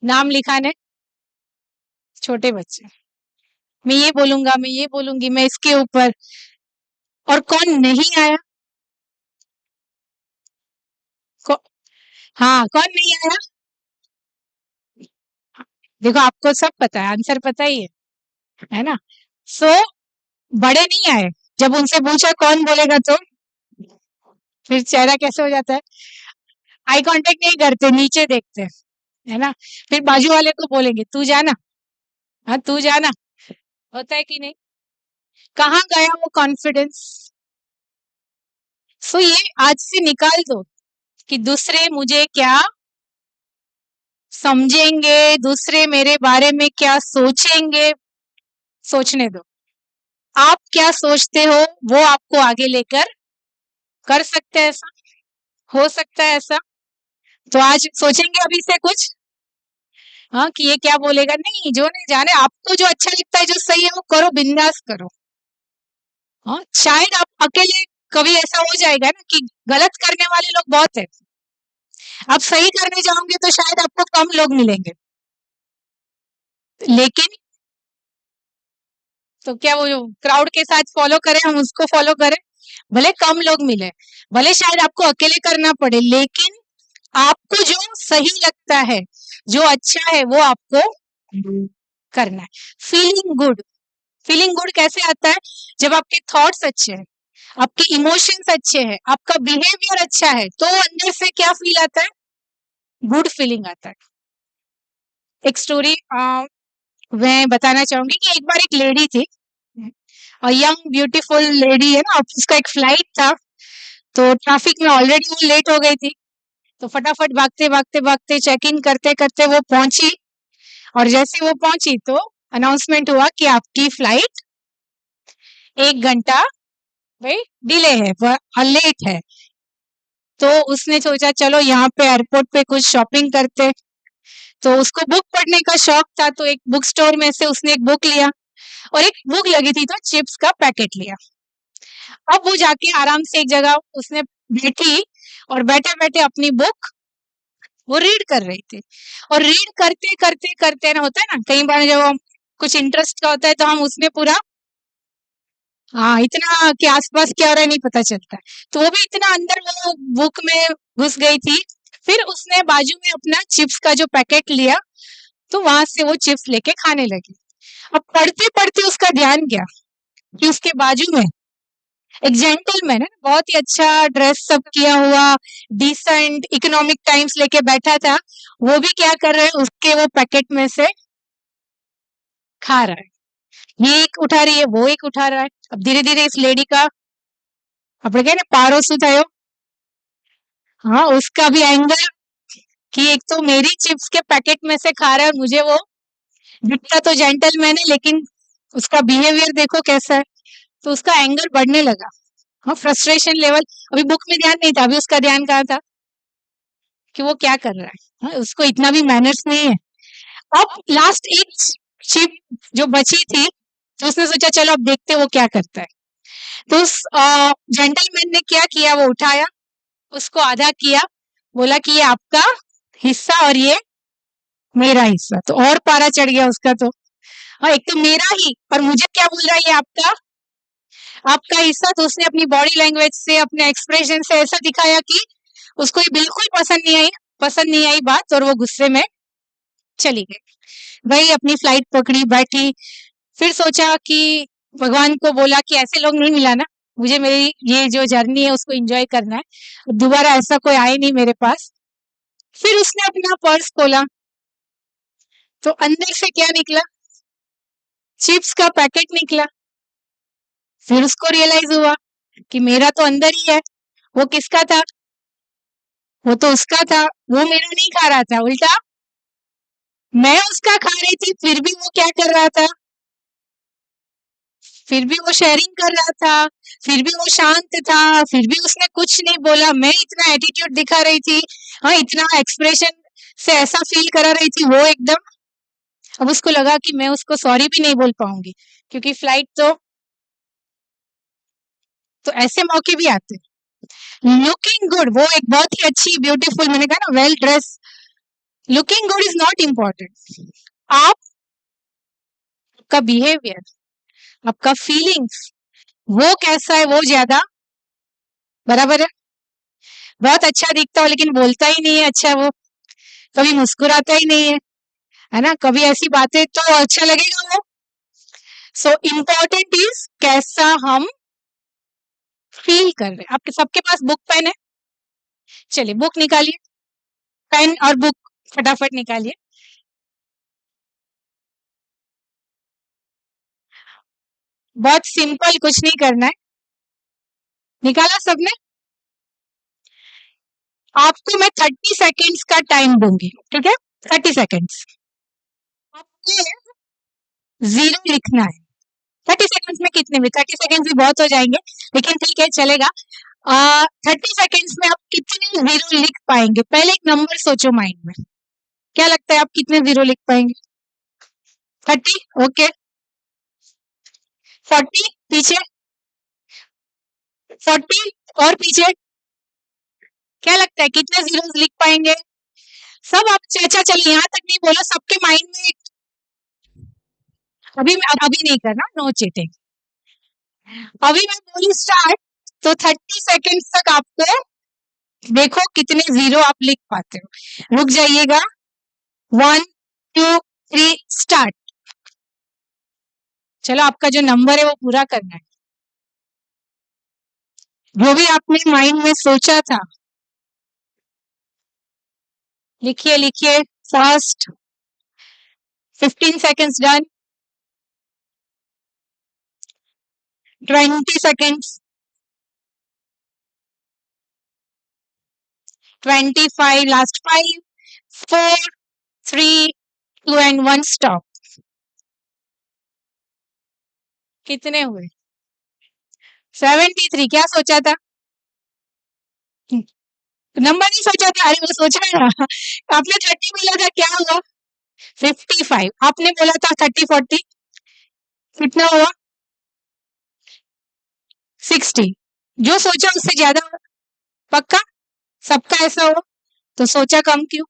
नाम लिखाने? छोटे बच्चे। मैं ये बोलूंगा, मैं ये बोलूंगी, मैं इसके ऊपर। और कौन नहीं आया? हाँ, कौन नहीं आया? देखो, आपको सब पता है, आंसर पता ही है ना? सो बड़े नहीं आए। जब उनसे पूछा कौन बोलेगा, तो फिर चेहरा कैसे हो जाता है? आई कांटेक्ट नहीं करते, नीचे देखते हैं, है ना? फिर बाजू वाले को बोलेंगे तू जाना, हाँ तू जाना, होता है कि नहीं? कहाँ गया वो कॉन्फिडेंस? सो ये आज से निकाल दो कि दूसरे मुझे क्या समझेंगे, दूसरे मेरे बारे में क्या सोचेंगे। सोचने दो, आप क्या सोचते हो वो आपको आगे लेकर कर सकते हैं, ऐसा हो सकता है ऐसा। तो आज सोचेंगे अभी से कुछ, हाँ, कि ये क्या बोलेगा, नहीं, जो नहीं जाने, आपको जो अच्छा लगता है, जो सही है वो करो, बिंदास करो। हाँ, शायद आप अकेले कभी ऐसा हो जाएगा ना कि गलत करने वाले लोग बहुत है, आप सही करने जाओगे तो शायद आपको कम लोग मिलेंगे, लेकिन तो क्या वो क्राउड के साथ फॉलो करें, हम उसको फॉलो करें, भले कम लोग मिले, भले शायद आपको अकेले करना पड़े, लेकिन आपको जो सही लगता है, जो अच्छा है, वो आपको करना है। फीलिंग गुड कैसे आता है? जब आपके थॉट्स अच्छे हैं, आपके इमोशंस अच्छे हैं, आपका बिहेवियर अच्छा है, तो अंदर से क्या फील आता है? गुड फीलिंग आता है। एक स्टोरी मैं बताना चाहूंगी कि एक बार एक लेडी थी, यंग ब्यूटीफुल लेडी है ना, उसका एक फ्लाइट था, तो ट्रैफिक में ऑलरेडी वो लेट हो गई थी, तो फटाफट भागते भागते भागते चेक इन करते करते वो पहुंची, और जैसे वो पहुंची तो अनाउंसमेंट हुआ कि आपकी फ्लाइट 1 घंटा भाई डिले है, लेट है। तो उसने सोचा चलो यहाँ पे एयरपोर्ट पे कुछ शॉपिंग करते, तो उसको बुक पढ़ने का शौक था, तो एक बुक स्टोर में से उसने एक बुक लिया, और एक भूख लगी थी तो चिप्स का पैकेट लिया। अब वो जाके आराम से एक जगह उसने बैठी, और बैठे बैठे अपनी बुक वो रीड कर रही थी, और रीड करते करते करते ना, होता है ना कई बार जब हम कुछ इंटरेस्ट का होता है तो हम उसमें पूरा, हाँ, इतना कि आसपास क्या हो रहा है नहीं पता चलता है, तो वो भी इतना अंदर वो बुक में घुस गई थी। फिर उसने बाजू में अपना चिप्स का जो पैकेट लिया, तो वहां से वो चिप्स लेके खाने लगी। अब पढ़ते पढ़ते उसका ध्यान गया कि उसके बाजू में एक जेंटलमैन है, बहुत ही अच्छा ड्रेस सब किया हुआ, डिसेंट इकोनॉमिक टाइम्स लेके बैठा था, वो भी क्या कर रहा है, उसके वो पैकेट में से खा रहा है। ये एक उठा रही है, वो एक उठा रहा है। अब धीरे धीरे इस लेडी का આપણે કહે ને પારો શું થયો, हाँ, उसका भी एंगर कि एक तो मेरी चिप्स के पैकेट में से खा रहा है, और मुझे वो दिखता तो जेंटलमैन है, लेकिन उसका बिहेवियर देखो कैसा है, तो उसका एंगर बढ़ने लगा। हाँ, फ्रस्ट्रेशन लेवल, अभी बुक में ध्यान नहीं था, अभी उसका ध्यान कहाँ था कि वो क्या कर रहा है। हाँ, उसको इतना भी मैनर्स नहीं है। अब लास्ट एक चिप जो बची थी, तो उसने सोचा चलो अब देखते वो क्या करता है। तो उस जेंटलमैन ने क्या किया, वो उठाया, उसको आधा किया, बोला कि ये आपका हिस्सा और ये मेरा हिस्सा, तो और पारा चढ़ गया उसका। तो हाँ, एक तो मेरा ही, और मुझे क्या बोल रहा है, ये आपका हिस्सा। तो उसने अपनी बॉडी लैंग्वेज से, अपने एक्सप्रेशन से ऐसा दिखाया कि उसको ये बिल्कुल पसंद नहीं आई बात, और वो गुस्से में चली गई। वही अपनी फ्लाइट पकड़ी, बैठी, फिर सोचा कि भगवान को बोला कि ऐसे लोग नहीं मिला ना, मुझे मेरी ये जो जर्नी है उसको एंजॉय करना है, दोबारा ऐसा कोई आए नहीं मेरे पास। फिर उसने अपना पर्स खोला, तो अंदर से क्या निकला, चिप्स का पैकेट निकला। फिर उसको रियलाइज हुआ कि मेरा तो अंदर ही है, वो किसका था, वो तो उसका था, वो मेरा नहीं खा रहा था, उल्टा मैं उसका खा रही थी, फिर भी वो क्या कर रहा था, फिर भी वो शेयरिंग कर रहा था, फिर भी वो शांत था, फिर भी उसने कुछ नहीं बोला। मैं इतना एटीट्यूड दिखा रही थी, हाँ, इतना एक्सप्रेशन से ऐसा फील करा रही थी, वो एकदम, अब उसको लगा कि मैं उसको सॉरी भी नहीं बोल पाऊंगी, क्योंकि फ्लाइट तो ऐसे मौके भी आते हैं। लुकिंग गुड, वो एक बहुत ही अच्छी ब्यूटीफुल, मैंने कहा ना well dress, looking good is not important, आपका बिहेवियर, आपका फीलिंग्स, वो कैसा है, वो ज्यादा बराबर है। बहुत अच्छा दिखता हो लेकिन बोलता ही नहीं है अच्छा, वो कभी मुस्कुराता ही नहीं है ना, कभी ऐसी बातें तो अच्छा लगेगा वो। सो इम्पोर्टेंट इज कैसा हम फील कर रहे हैं। आपके सबके पास बुक पेन है, चलिए बुक निकालिए, पेन और बुक फटाफट निकालिए। बहुत सिंपल, कुछ नहीं करना है। निकाला सबने? आपको मैं 30 सेकेंड्स का टाइम दूंगी, ठीक है, 30 सेकेंड्स। आपको जीरो लिखना है। 30 सेकेंड्स में कितने भी, 30 सेकेंड्स भी बहुत हो जाएंगे, लेकिन ठीक है चलेगा। 30 सेकेंड्स में आप कितने जीरो लिख पाएंगे, पहले एक नंबर सोचो माइंड में, क्या लगता है आप कितने जीरो लिख पाएंगे? 30, ओके। 40 पीछे, 40 और पीछे, क्या लगता है कितने जीरो लिख पाएंगे? सब आप चर्चा, चलिए यहाँ तक नहीं बोला, सबके माइंड में अभी नहीं करना, नो चीटिंग। अभी मैं बोली स्टार्ट, तो 30 सेकेंड्स तक आपको देखो कितने जीरो आप लिख पाते हो। रुक जाइएगा। 1 2 3 स्टार्ट। चलो आपका जो नंबर है वो पूरा करना है। जो भी आपने माइंड में सोचा था लिखिए लिखिए fast. 15 seconds done. 20 seconds। 25 last 5 4 3 2 and 1 stop. कितने हुए? 73। क्या सोचा था? नंबर नहीं सोचा था, अरे वो सोचना था। आपने 30 बोला था, क्या हुआ? 55। आपने बोला था 30 40, कितना हुआ? 60। जो सोचा उससे ज्यादा हुआ। पक्का? सबका ऐसा हुआ? तो सोचा कम क्यों?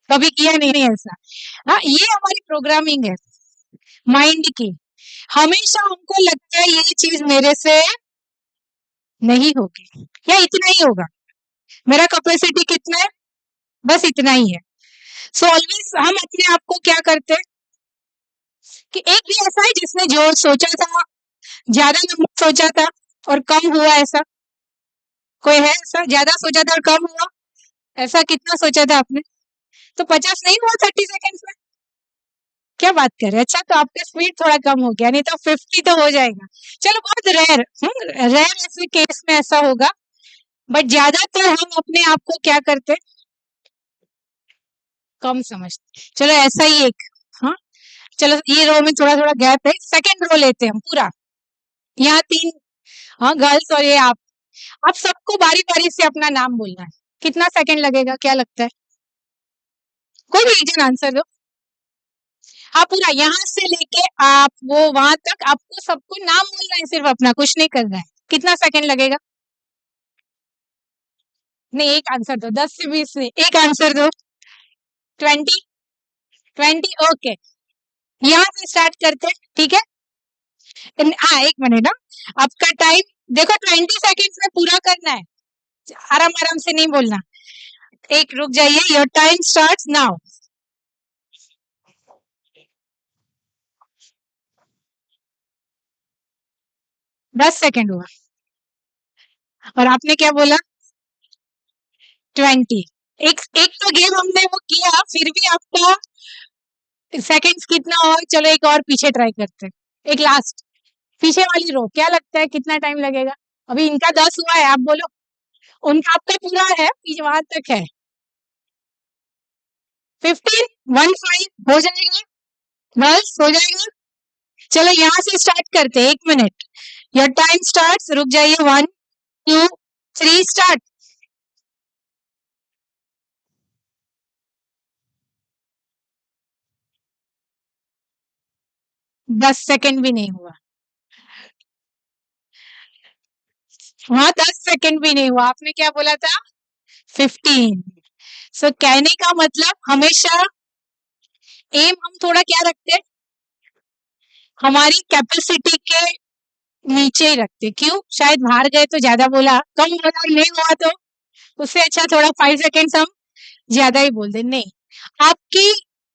कभी किया नहीं ऐसा। हाँ, ये हमारी प्रोग्रामिंग है माइंड की। हमेशा हमको लगता है ये चीज मेरे से नहीं होगी या इतना ही होगा, मेरा कैपेसिटी कितना है, बस इतना ही है। सो ऑलवेज हम अपने आप को क्या करते हैं कि एक भी ऐसा है जिसने जो सोचा था ज्यादा नंबर सोचा था और कम हुआ, ऐसा कोई है? ऐसा ज्यादा सोचा था और कम हुआ? ऐसा कितना सोचा था आपने? तो 50 नहीं हुआ 30 सेकेंड्स में? क्या बात कर रहे हैं? अच्छा, तो आपका स्पीड थोड़ा कम हो गया, नहीं तो 50 तो हो जाएगा। चलो बहुत रेयर ऐसे केस में ऐसा होगा, बट ज्यादातर हम अपने आप को क्या करते हैं? कम समझते। चलो ऐसा ही एक, हाँ चलो ये रो में थोड़ा थोड़ा गैप है, सेकंड रो लेते हैं हम पूरा। यहाँ 3 हाँ गर्ल्स और ये आप सबको बारी बारी से अपना नाम बोलना है। कितना सेकंड लगेगा, क्या लगता है? कोई भी एक जन आंसर दो। हाँ पूरा यहाँ से लेके आप वो वहां तक आपको सबको नाम बोलना है, सिर्फ अपना, कुछ नहीं करना है। कितना सेकंड लगेगा? नहीं, एक आंसर दो। 10 से 20 नहीं, एक आंसर दो। 20 20 ओके। यहाँ से स्टार्ट करते हैं, ठीक है? हाँ एक मिनट ना, आपका टाइम देखो 20 सेकेंड्स में पूरा करना है, आराम आराम से नहीं बोलना। एक रुक जाइए, your time starts now. 10 second हुआ और आपने क्या बोला? 20। एक तो गेम हमने वो किया, फिर भी आपका सेकंड्स कितना और? चलो एक और पीछे ट्राई करते हैं। एक लास्ट पीछे वाली रो, क्या लगता है कितना टाइम लगेगा? अभी इनका 10 हुआ है, आप बोलो। उनका आपका पूरा है, पीछे वहां तक है। 15 15 हो जाएगा बस, हो जाएगा। चलो यहाँ से स्टार्ट करते हैं, 1 मिनट। योर टाइम स्टार्ट्स, रुक जाइए। 1 2 3 स्टार्ट। 10 सेकंड भी नहीं हुआ, वहां 10 सेकंड भी नहीं हुआ। आपने क्या बोला था? 15। सो कहने का मतलब हमेशा एम हम थोड़ा क्या रखते हैं, हमारी कैपेसिटी के नीचे ही रखते। क्यों? शायद बाहर गए तो ज्यादा बोला, कम बोला और नहीं हुआ तो उससे अच्छा थोड़ा 5 सेकेंड्स हम ज्यादा ही बोल दें। नहीं, आपकी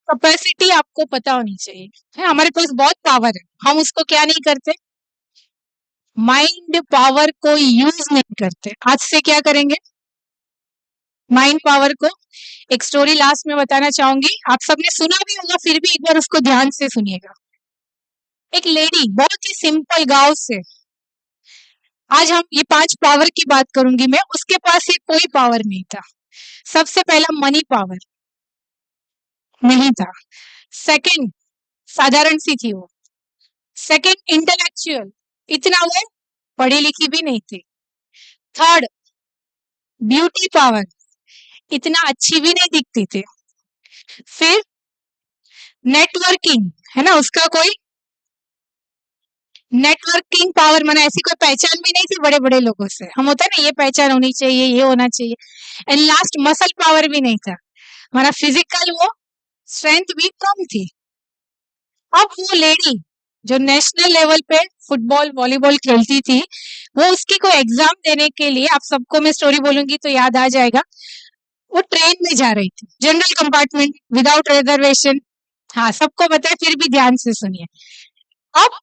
कैपेसिटी आपको पता होनी चाहिए है। हमारे पास बहुत पावर है, हम उसको क्या नहीं करते? माइंड पावर को यूज नहीं करते। आज से क्या करेंगे? माइंड पावर को। एक स्टोरी लास्ट में बताना चाहूंगी, आप सबने सुना भी होगा, फिर भी एक बार उसको ध्यान से सुनिएगा। एक लेडी, बहुत ही सिंपल गांव से, आज हम ये 5 पावर की बात करूंगी मैं, उसके पास ये कोई पावर नहीं था। सबसे पहला मनी पावर नहीं था। सेकंड, साधारण सी थी वो। सेकंड, इंटेलेक्चुअल, इतना वो पढ़ी लिखी भी नहीं थी। थर्ड, ब्यूटी पावर, इतना अच्छी भी नहीं दिखती थी। फिर नेटवर्किंग, है ना, उसका कोई नेटवर्किंग पावर, माना ऐसी कोई पहचान भी नहीं थी बड़े बड़े लोगों से। हम होता है ना, ये पहचान होनी चाहिए, ये होना चाहिए। एंड लास्ट, मसल पावर भी नहीं था, हमारा फिजिकल वो स्ट्रेंथ भी कम थी। अब वो लेडी जो नेशनल लेवल पे फुटबॉल वॉलीबॉल खेलती थी, वो उसकी कोई एग्जाम देने के लिए, आप सबको मैं स्टोरी बोलूंगी तो याद आ जाएगा, वो ट्रेन में जा रही थी, जनरल कंपार्टमेंट, विदाउट रिजर्वेशन। हाँ, सबको पता है, फिर भी ध्यान से सुनिए। अब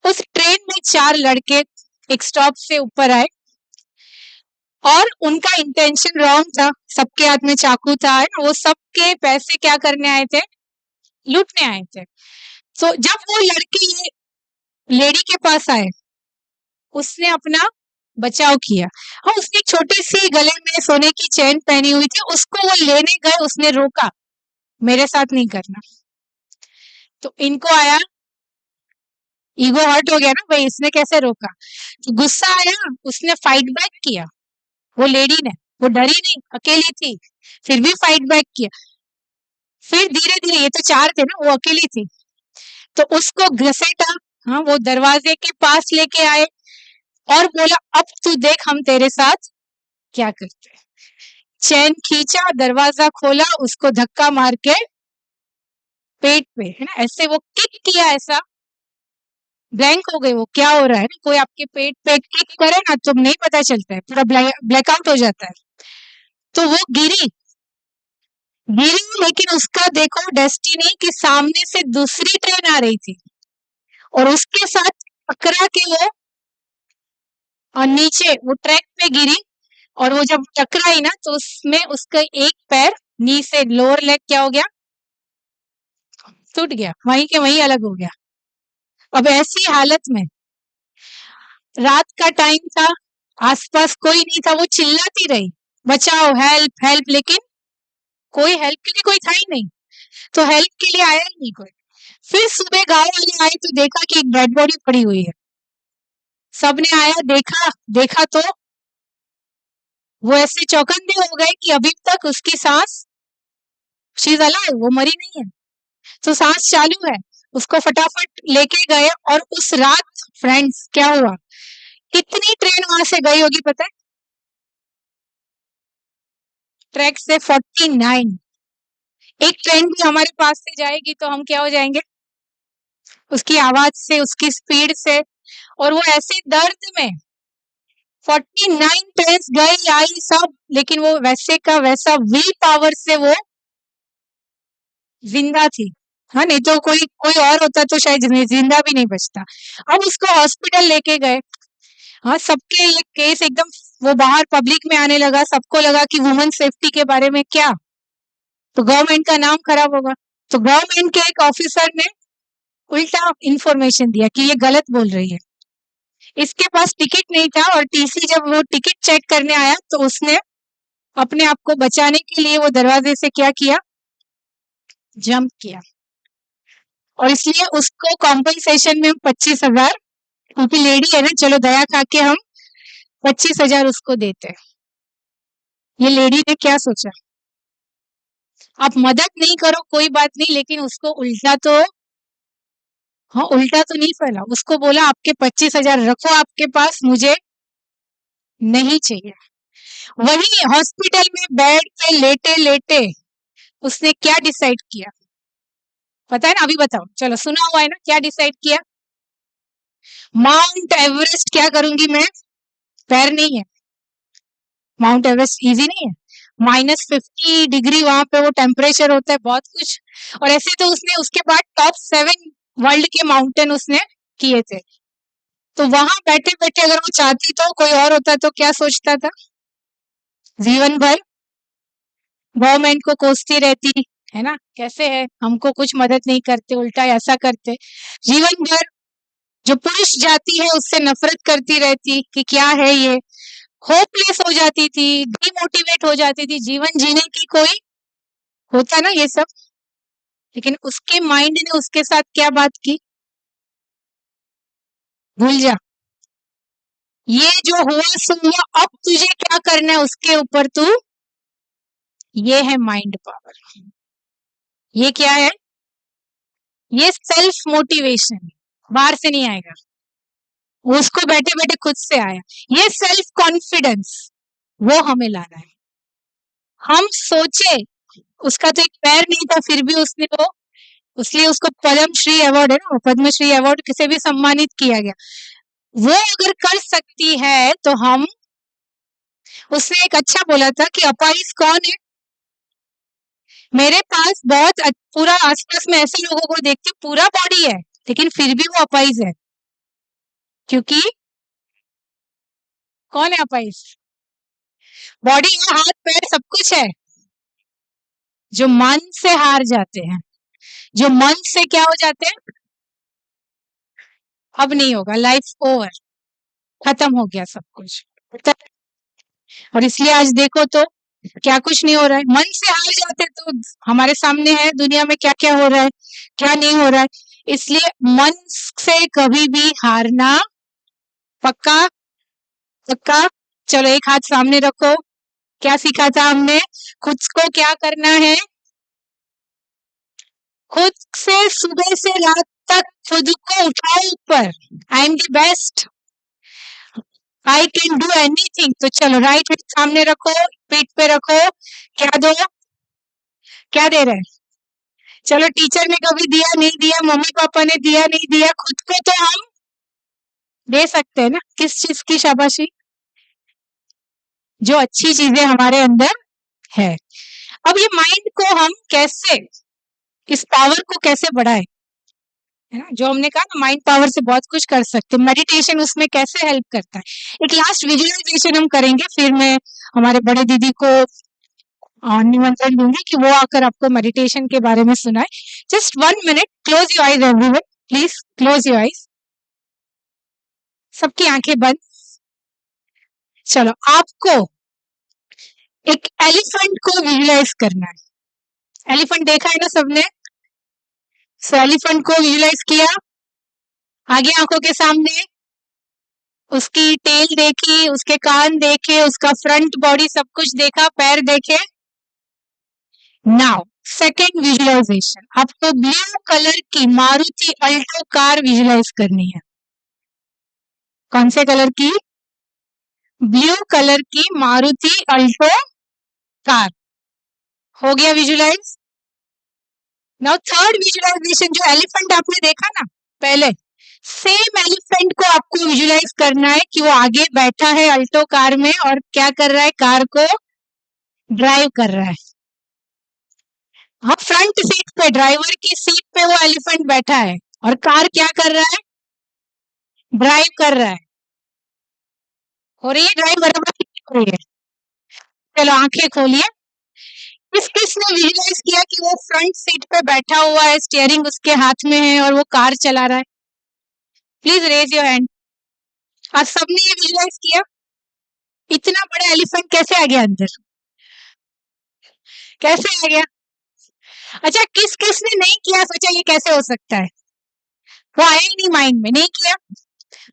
उस ट्रेन में 4 लड़के एक स्टॉप से ऊपर आए और उनका इंटेंशन रॉन्ग था, सबके हाथ में चाकू था, वो सबके पैसे क्या करने आए थे, लूटने आए थे। तो जब वो लड़के ये लेडी के पास आए, उसने अपना बचाव किया। हाँ, उसने एक छोटी सी गले में सोने की चेन पहनी हुई थी, उसको वो लेने गए, उसने रोका, मेरे साथ नहीं करना। तो इनको आया, ईगो हर्ट हो गया ना, भाई इसने कैसे रोका, तो गुस्सा आया, उसने फाइट बैक किया, वो लेडी ने, वो डरी नहीं, अकेली थी, फिर भी फाइट बैक किया। फिर धीरे धीरे, ये तो 4 थे ना, वो अकेली थी, तो उसको घसीटा, हाँ, वो दरवाजे के पास लेके आए और बोला, अब तू देख हम तेरे साथ क्या करते हैं। चैन खींचा, दरवाजा खोला, उसको धक्का मार के पेट पे, है ना, ऐसे वो किक किया, ऐसा ब्लैंक हो गए वो, क्या हो रहा है ना, कोई आपके पेट पे किक करे ना तो नहीं पता चलता है, पूरा ब्लैकआउट हो जाता है। तो वो गिरी, लेकिन उसका देखो डेस्टिनी कि सामने से दूसरी ट्रेन आ रही थी और उसके साथ टकरा के वो, और नीचे वो ट्रैक पे गिरी, और वो जब टकराई ना तो उसमें उसका एक पैर, नी से लोअर लेग क्या हो गया, टूट गया, वहीं के वहीं अलग हो गया। अब ऐसी हालत में, रात का टाइम था, आसपास कोई नहीं था, वो चिल्लाती रही, बचाओ, हेल्प हेल्प, लेकिन कोई हेल्प के लिए कोई था ही नहीं, तो हेल्प के लिए आया ही नहीं कोई। फिर सुबह गांव वाले आए तो देखा कि एक डेड बॉडी पड़ी हुई है, सबने आया, देखा तो वो ऐसे चौकन्ने हो गए कि अभी तक उसकी सांस, शी इज अलाइव, वो मरी नहीं है, तो सांस चालू है। उसको फटाफट लेके गए, और उस रात फ्रेंड्स क्या हुआ, कितनी ट्रेन वहां से गई होगी पता है, ट्रैक से 49। एक ट्रेन भी हमारे पास से जाएगी तो हम क्या हो जाएंगे, उसकी आवाज से, उसकी स्पीड से, और वो ऐसे दर्द में, 49 ट्रेन गई आई सब, लेकिन वो वैसे का वैसा विल पावर से वो जिंदा थी। हाँ, नहीं तो कोई कोई और होता तो शायद जिंदा भी नहीं बचता। अब उसको हॉस्पिटल लेके गए, हाँ, सबके ये केस एकदम वो बाहर पब्लिक में आने लगा, सबको लगा कि वुमेन सेफ्टी के बारे में क्या, तो गवर्नमेंट का नाम खराब होगा। तो गवर्नमेंट के एक ऑफिसर ने उल्टा इंफॉर्मेशन दिया कि ये गलत बोल रही है, इसके पास टिकट नहीं था, और टीसी जब वो टिकट चेक करने आया तो उसने अपने आप को बचाने के लिए वो दरवाजे से क्या किया, जंप किया, और इसलिए उसको कॉम्पनसेशन में 25,000, क्योंकि लेडी है ना, चलो दया खा के हम 25,000 उसको देते हैं। ये लेडी ने क्या सोचा, आप मदद नहीं करो कोई बात नहीं, लेकिन उसको उल्टा तो, हाँ, उल्टा तो नहीं फैला, उसको बोला आपके 25,000 रखो आपके पास, मुझे नहीं चाहिए। वही हॉस्पिटल में बेड पे लेटे लेटे उसने क्या डिसाइड किया पता है ना, अभी बताओ, चलो सुना हुआ है ना, क्या डिसाइड किया, माउंट एवरेस्ट क्या करूंगी मैं, पैर नहीं है, माउंट एवरेस्ट इजी नहीं है, -50 डिग्री वहां पे वो टेम्परेचर होता है, बहुत कुछ, और ऐसे तो उसने उसके बाद टॉप 7 वर्ल्ड के माउंटेन उसने किए थे। तो वहां बैठे बैठे अगर वो चाहती तो, कोई और होता तो क्या सोचता था, जीवन भर गवर्नमेंट को कोसती रहती है ना, कैसे है, हमको कुछ मदद नहीं करते, उल्टा ऐसा करते, जीवन भर जो पुरुष जाति है उससे नफरत करती रहती कि क्या है ये, होपलेस हो जाती थी, डिमोटिवेट हो जाती थी, जीवन जीने की कोई होता ना ये सब, लेकिन उसके माइंड ने उसके साथ क्या बात की, भूल जा, ये जो हुआ सो हुआ, अब तुझे क्या करना है उसके ऊपर तू, ये है माइंड पावर, ये क्या है, ये सेल्फ मोटिवेशन, बाहर से नहीं आएगा, उसको बैठे बैठे खुद से आया, ये सेल्फ कॉन्फिडेंस, वो हमें लाना है। हम सोचे, उसका तो एक पैर नहीं था, फिर भी उसने वो इसलिए उसको पद्म श्री अवार्ड है ना, पद्मश्री अवार्ड से भी सम्मानित किया गया। वो अगर कर सकती है तो हम, उसने एक अच्छा बोला था कि अपाहिज कौन है। मेरे पास बहुत पूरा आसपास में ऐसे लोगों को देखती हूँ पूरा बॉडी है लेकिन फिर भी वो अपाहिज है, क्योंकि कौन है अपाहिज? बॉडी है, हाथ पैर सब कुछ है। जो मन से हार जाते हैं, जो मन से क्या हो जाते हैं, अब नहीं होगा, लाइफ ओवर, खत्म हो गया सब कुछ। और इसलिए आज देखो तो क्या कुछ नहीं हो रहा है। मन से हार जाते तो हमारे सामने है दुनिया में क्या क्या हो रहा है, क्या नहीं हो रहा है। इसलिए मन से कभी भी हारना, पक्का पक्का। चलो एक हाथ सामने रखो। क्या सीखा था हमने? खुद को क्या करना है, खुद से सुबह से रात तक खुद को उठाओ ऊपर। आई am the best, I can do anything. तो चलो राइट हैंड सामने रखो, पीठ पे रखो। क्या दो, क्या दे रहे हैं? चलो टीचर ने कभी दिया नहीं दिया, मम्मी पापा ने दिया नहीं दिया, खुद को तो हम दे सकते हैं ना। किस चीज की शाबाशी? जो अच्छी चीजें हमारे अंदर है। अब ये माइंड को हम कैसे, इस पावर को कैसे बढ़ाए, है ना? जो हमने कहा ना माइंड पावर से बहुत कुछ कर सकते हैं। मेडिटेशन उसमें कैसे हेल्प करता है। एक लास्ट विजुअलाइजेशन हम करेंगे, फिर मैं हमारे बड़े दीदी को निमंत्रण दूंगी कि वो आकर आपको मेडिटेशन के बारे में सुनाए। Just 1 minute, close your eyes everyone, please close your eyes, सबकी आंखें बंद। चलो आपको एक एलिफेंट को विजुलाइज करना है। एलिफेंट देखा है ना सबने? सो एलिफेंट को विजुलाइज किया, आगे आंखों के सामने उसकी टेल देखी, उसके कान देखे, उसका फ्रंट बॉडी सब कुछ देखा, पैर देखे। नाउ सेकेंड विजुअलाइजेशन, आपको ब्लू कलर की मारुति अल्टो कार विजुलाइज करनी है। कौन से कलर की? ब्लू कलर की मारुति अल्टो कार। हो गया विजुलाइज। नाउ थर्ड विजुअलाइजेशन, जो एलिफेंट आपने देखा ना पहले, सेम एलिफेंट को आपको विजुलाइज करना है कि वो आगे बैठा है अल्टो कार में और क्या कर रहा है, कार को ड्राइव कर रहा है। हाँ, फ्रंट सीट पे, ड्राइवर की सीट पे वो एलिफेंट बैठा है और कार क्या कर रहा है, ड्राइव कर रहा है। हो रही है ड्राइव बराबर हो रही है? चलो आंखें खोलिए। किसने विजुलाइज किया कि वो फ्रंट सीट पे बैठा हुआ है, स्टीयरिंग उसके हाथ में है और वो कार चला रहा है? Please raise your hand. आज सबने ये विजुलाइज किया? इतना बड़ा एलिफेंट कैसे आ गया अंदर, कैसे आ गया? अच्छा, किसने नहीं किया, सोचा ये कैसे हो सकता है? वो आया ही नहीं माइंड में, नहीं किया।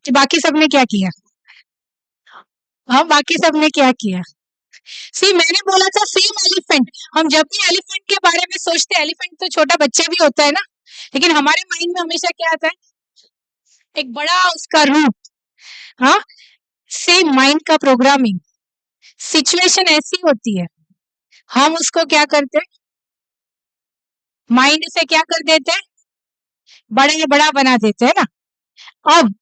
तो बाकी सबने क्या किया? हाँ, बाकी सबने क्या किया? सी, मैंने बोला था सेम एलिफेंट। हम जब भी एलिफेंट के बारे में सोचते हैं, एलिफेंट तो छोटा बच्चा भी होता है ना, लेकिन हमारे माइंड में हमेशा क्या आता है, एक बड़ा उसका रूप। हाँ, सेम माइंड का प्रोग्रामिंग। सिचुएशन ऐसी होती है, हम उसको क्या करते हैं, माइंड से क्या कर देते हैं, बड़ा बड़ा बना देते हैं ना। अब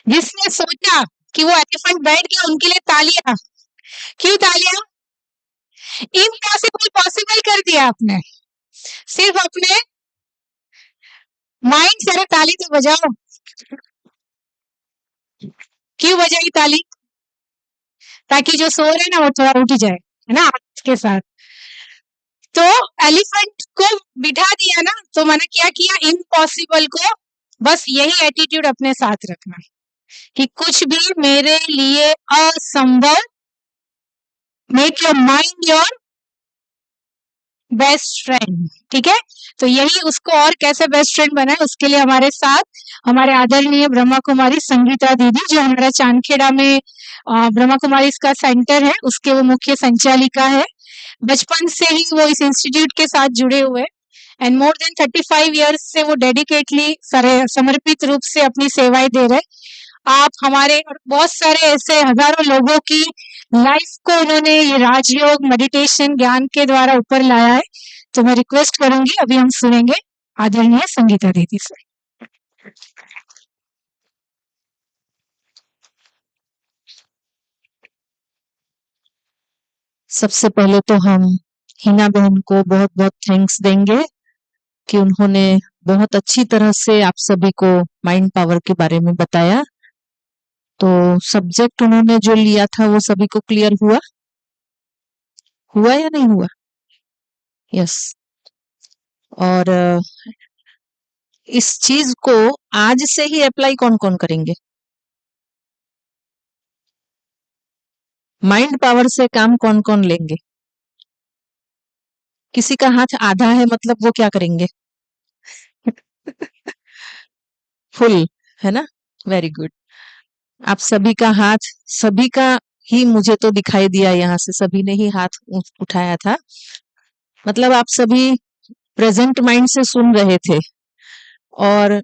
जिसने सोचा कि वो एलिफेंट बैठ गया, उनके लिए तालियां। क्यों तालियां? इम्पॉसिबल पॉसिबल कर दिया आपने, सिर्फ अपने माइंड से। ताली तो बजाओ। क्यों बजाई ताली? ताकि जो सो रहे हैं ना वो थोड़ा उठ जाए, है ना, के साथ। तो एलिफेंट को बिठा दिया ना, तो मैंने क्या किया, इम्पॉसिबल को, बस यही एटीट्यूड अपने साथ रखना कि कुछ भी मेरे लिए असंभव। Make your mind your best friend, ठीक है? तो यही उसको और कैसे बेस्ट फ्रेंड बनाए, उसके लिए हमारे साथ हमारे आदरणीय ब्रह्मा कुमारी संगीता दीदी, जो हमारा चांदखेड़ा में ब्रह्मा कुमारी का सेंटर है, उसके वो मुख्य संचालिका है। बचपन से ही वो इस इंस्टीट्यूट के साथ जुड़े हुए एंड मोर देन 35 इयर्स से वो डेडिकेटली समर्पित रूप से अपनी सेवाएं दे रहे। आप हमारे और बहुत सारे ऐसे हजारों लोगों की लाइफ को उन्होंने ये राजयोग मेडिटेशन ज्ञान के द्वारा ऊपर लाया है। तो मैं रिक्वेस्ट करूंगी, अभी हम सुनेंगे आदरणीय संगीता दीदी से। सबसे पहले तो हम हिना बहन को बहुत बहुत थैंक्स देंगे कि उन्होंने बहुत अच्छी तरह से आप सभी को माइंड पावर के बारे में बताया। तो सब्जेक्ट उन्होंने जो लिया था वो सभी को क्लियर हुआ हुआ या नहीं हुआ? यस। और इस चीज को आज से ही अप्लाई कौन कौन करेंगे? माइंड पावर से काम कौन कौन लेंगे? किसी का हाथ आधा है मतलब वो क्या करेंगे? फुल, है ना? Very good. आप सभी का हाथ, सभी का ही मुझे तो दिखाई दिया, यहाँ से सभी ने ही हाथ उठाया था। मतलब आप सभी प्रेजेंट माइंड से सुन रहे थे, और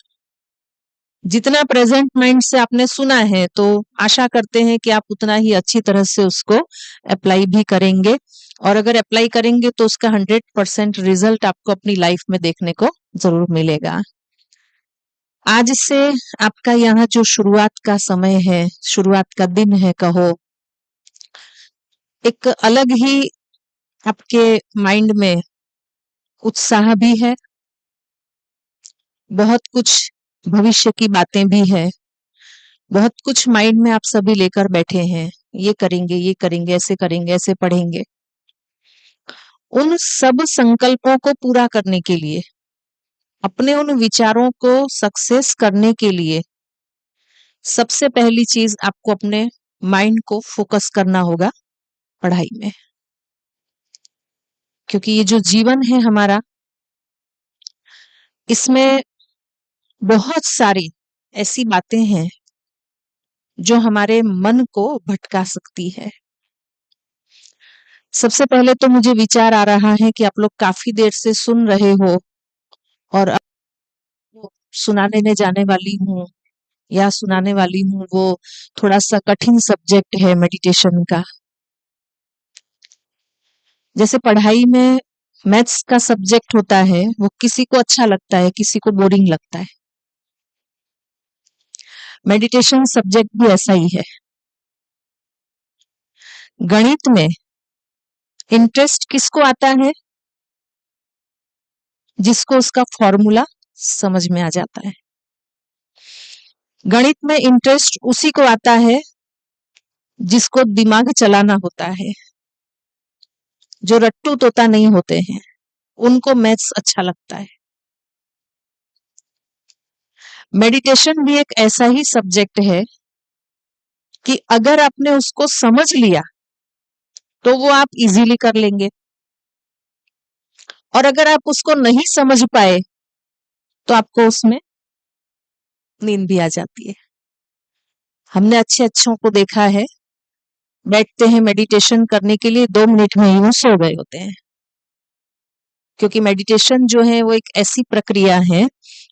जितना प्रेजेंट माइंड से आपने सुना है तो आशा करते हैं कि आप उतना ही अच्छी तरह से उसको अप्लाई भी करेंगे, और अगर अप्लाई करेंगे तो उसका 100% रिजल्ट आपको अपनी लाइफ में देखने को जरूर मिलेगा। आज से आपका यहाँ जो शुरुआत का समय है, शुरुआत का दिन है कहो, एक अलग ही आपके माइंड में उत्साह भी है, बहुत कुछ भविष्य की बातें भी है, बहुत कुछ माइंड में आप सभी लेकर बैठे हैं, ये करेंगे, ऐसे करेंगे, ऐसे पढ़ेंगे। उन सब संकल्पों को पूरा करने के लिए, अपने उन विचारों को सक्सेस करने के लिए, सबसे पहली चीज आपको अपने माइंड को फोकस करना होगा पढ़ाई में। क्योंकि ये जो जीवन है हमारा, इसमें बहुत सारी ऐसी बातें हैं जो हमारे मन को भटका सकती है। सबसे पहले तो मुझे विचार आ रहा है कि आप लोग काफी देर से सुन रहे हो, और अब सुनाने जाने वाली हूँ या सुनाने वाली हूँ, वो थोड़ा सा कठिन सब्जेक्ट है मेडिटेशन का। जैसे पढ़ाई में मैथ्स का सब्जेक्ट होता है, वो किसी को अच्छा लगता है, किसी को बोरिंग लगता है। मेडिटेशन सब्जेक्ट भी ऐसा ही है। गणित में इंटरेस्ट किसको आता है? जिसको उसका फॉर्मूला समझ में आ जाता है। गणित में इंटरेस्ट उसी को आता है जिसको दिमाग चलाना होता है। जो रट्टू तोता नहीं होते हैं, उनको मैथ्स अच्छा लगता है। मेडिटेशन भी एक ऐसा ही सब्जेक्ट है कि अगर आपने उसको समझ लिया तो वो आप इजीली कर लेंगे, और अगर आप उसको नहीं समझ पाए तो आपको उसमें नींद भी आ जाती है। हमने अच्छों को देखा है, बैठते हैं मेडिटेशन करने के लिए, 2 मिनट में ही वो सो गए होते हैं। क्योंकि मेडिटेशन जो है वो एक ऐसी प्रक्रिया है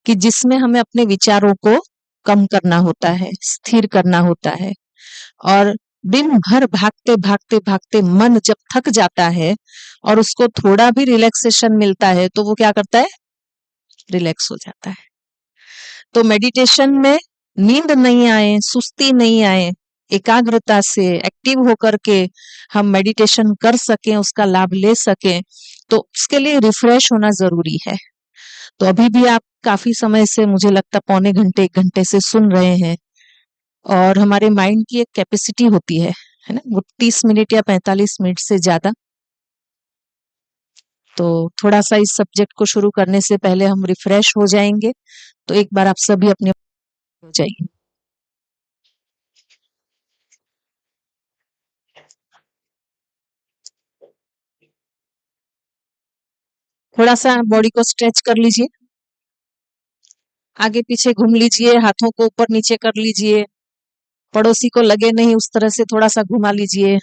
कि जिसमें हमें अपने विचारों को कम करना होता है, स्थिर करना होता है, और दिन भर भागते भागते भागते मन जब थक जाता है और उसको थोड़ा भी रिलैक्सेशन मिलता है तो वो क्या करता है? रिलैक्स हो जाता है। तो मेडिटेशन में नींद नहीं आए, सुस्ती नहीं आए, एकाग्रता से एक्टिव होकर के हम मेडिटेशन कर सकें, उसका लाभ ले सकें, तो उसके लिए रिफ्रेश होना जरूरी है। तो अभी भी आप काफी समय से, मुझे लगता पौने घंटे 1 घंटे से सुन रहे हैं, और हमारे माइंड की एक कैपेसिटी होती है ना, वो 30 मिनट या 45 मिनट से ज्यादा। तो थोड़ा सा इस सब्जेक्ट को शुरू करने से पहले हम रिफ्रेश हो जाएंगे। तो एक बार आप सभी अपने हो जाइए। थोड़ा सा बॉडी को स्ट्रेच कर लीजिए, आगे पीछे घूम लीजिए, हाथों को ऊपर नीचे कर लीजिए, पड़ोसी को लगे नहीं उस तरह से थोड़ा सा घुमा लीजिए।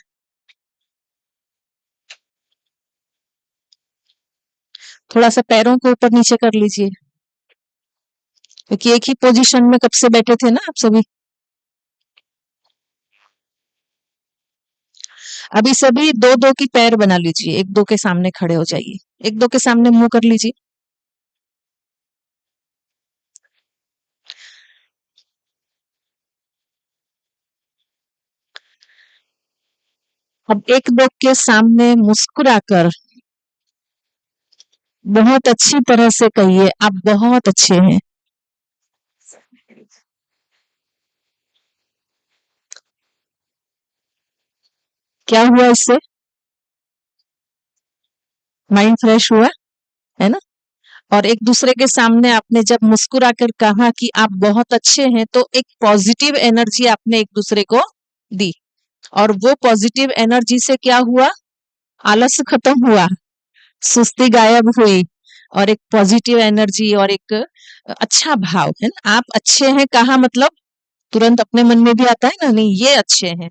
थोड़ा सा पैरों को ऊपर नीचे कर लीजिए, क्योंकि एक ही पोजीशन में कब से बैठे थे ना आप सभी। अभी सभी 2-2 की पैर बना लीजिए, 1-2 के सामने खड़े हो जाइए, 1-2 के सामने मुंह कर लीजिए। अब एक लोग के सामने मुस्कुराकर बहुत अच्छी तरह से कहिए, आप बहुत अच्छे हैं। क्या हुआ इससे? माइंड फ्रेश हुआ, है ना? और एक दूसरे के सामने आपने जब मुस्कुराकर कहा कि आप बहुत अच्छे हैं, तो एक पॉजिटिव एनर्जी आपने एक दूसरे को दी, और वो पॉजिटिव एनर्जी से क्या हुआ? आलस खत्म हुआ, सुस्ती गायब हुई, और एक पॉजिटिव एनर्जी और एक अच्छा भाव, है ना? आप अच्छे हैं कहा मतलब तुरंत अपने मन में भी आता है ना, नहीं ये अच्छे हैं,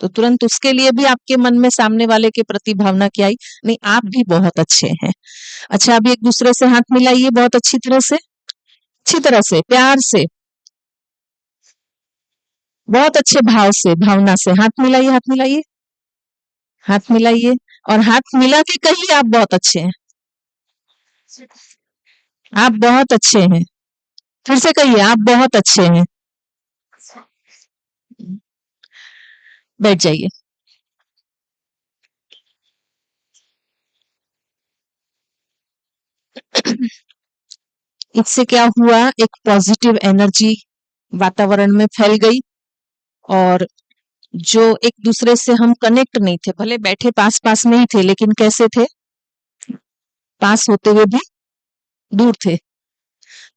तो तुरंत उसके लिए भी आपके मन में सामने वाले के प्रति भावना क्या आई? नहीं, आप भी बहुत अच्छे हैं। अच्छा, अभी एक दूसरे से हाथ मिलाइए बहुत अच्छी तरह से, प्यार से, बहुत अच्छे भाव से, भावना से हाथ मिलाइए, हाथ मिलाइए, हाथ मिलाइए, और हाथ मिला के कहिए आप बहुत अच्छे हैं, आप बहुत अच्छे हैं। फिर से कहिए आप बहुत अच्छे हैं। बैठ जाइए। इससे क्या हुआ? एक पॉजिटिव एनर्जी वातावरण में फैल गई, और जो एक दूसरे से हम कनेक्ट नहीं थे, भले बैठे पास पास में ही थे, लेकिन कैसे थे? पास होते हुए भी दूर थे।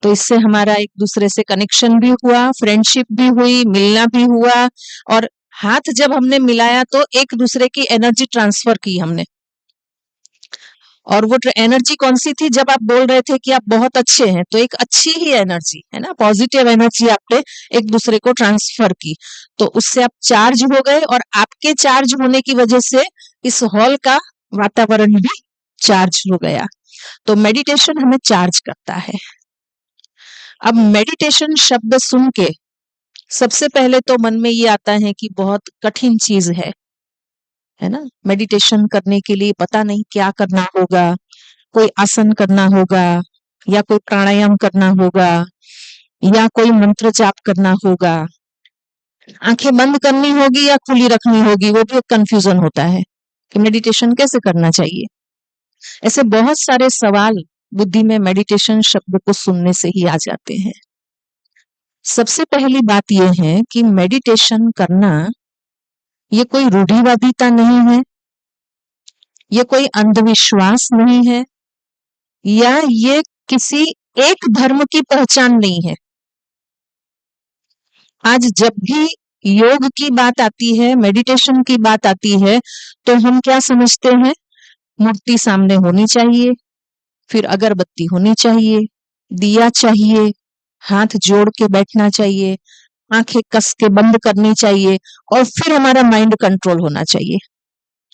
तो इससे हमारा एक दूसरे से कनेक्शन भी हुआ, फ्रेंडशिप भी हुई, मिलना भी हुआ, और हाथ जब हमने मिलाया तो एक दूसरे की एनर्जी ट्रांसफर की हमने, और वो एनर्जी कौन सी थी? जब आप बोल रहे थे कि आप बहुत अच्छे हैं, तो एक अच्छी ही एनर्जी है ना, पॉजिटिव एनर्जी आपने एक दूसरे को ट्रांसफर की, तो उससे आप चार्ज हो गए, और आपके चार्ज होने की वजह से इस हॉल का वातावरण भी चार्ज हो गया। तो मेडिटेशन हमें चार्ज करता है। अब मेडिटेशन शब्द सुन के सबसे पहले तो मन में ये आता है कि बहुत कठिन चीज है ना? मेडिटेशन करने के लिए पता नहीं क्या करना होगा, कोई आसन करना होगा, या कोई प्राणायाम करना होगा, या कोई मंत्र जाप करना होगा, आंखें बंद करनी होगी या खुली रखनी होगी, वो भी एक कंफ्यूजन होता है कि मेडिटेशन कैसे करना चाहिए। ऐसे बहुत सारे सवाल बुद्धि में मेडिटेशन शब्द को सुनने से ही आ जाते हैं। सबसे पहली बात यह है कि मेडिटेशन करना ये कोई रूढ़िवादिता नहीं है, ये कोई अंधविश्वास नहीं है, या ये किसी एक धर्म की पहचान नहीं है। आज जब भी योग की बात आती है, मेडिटेशन की बात आती है, तो हम क्या समझते हैं? मूर्ति सामने होनी चाहिए, फिर अगरबत्ती होनी चाहिए, दिया चाहिए, हाथ जोड़ के बैठना चाहिए, आंखें कस के बंद करनी चाहिए, और फिर हमारा माइंड कंट्रोल होना चाहिए।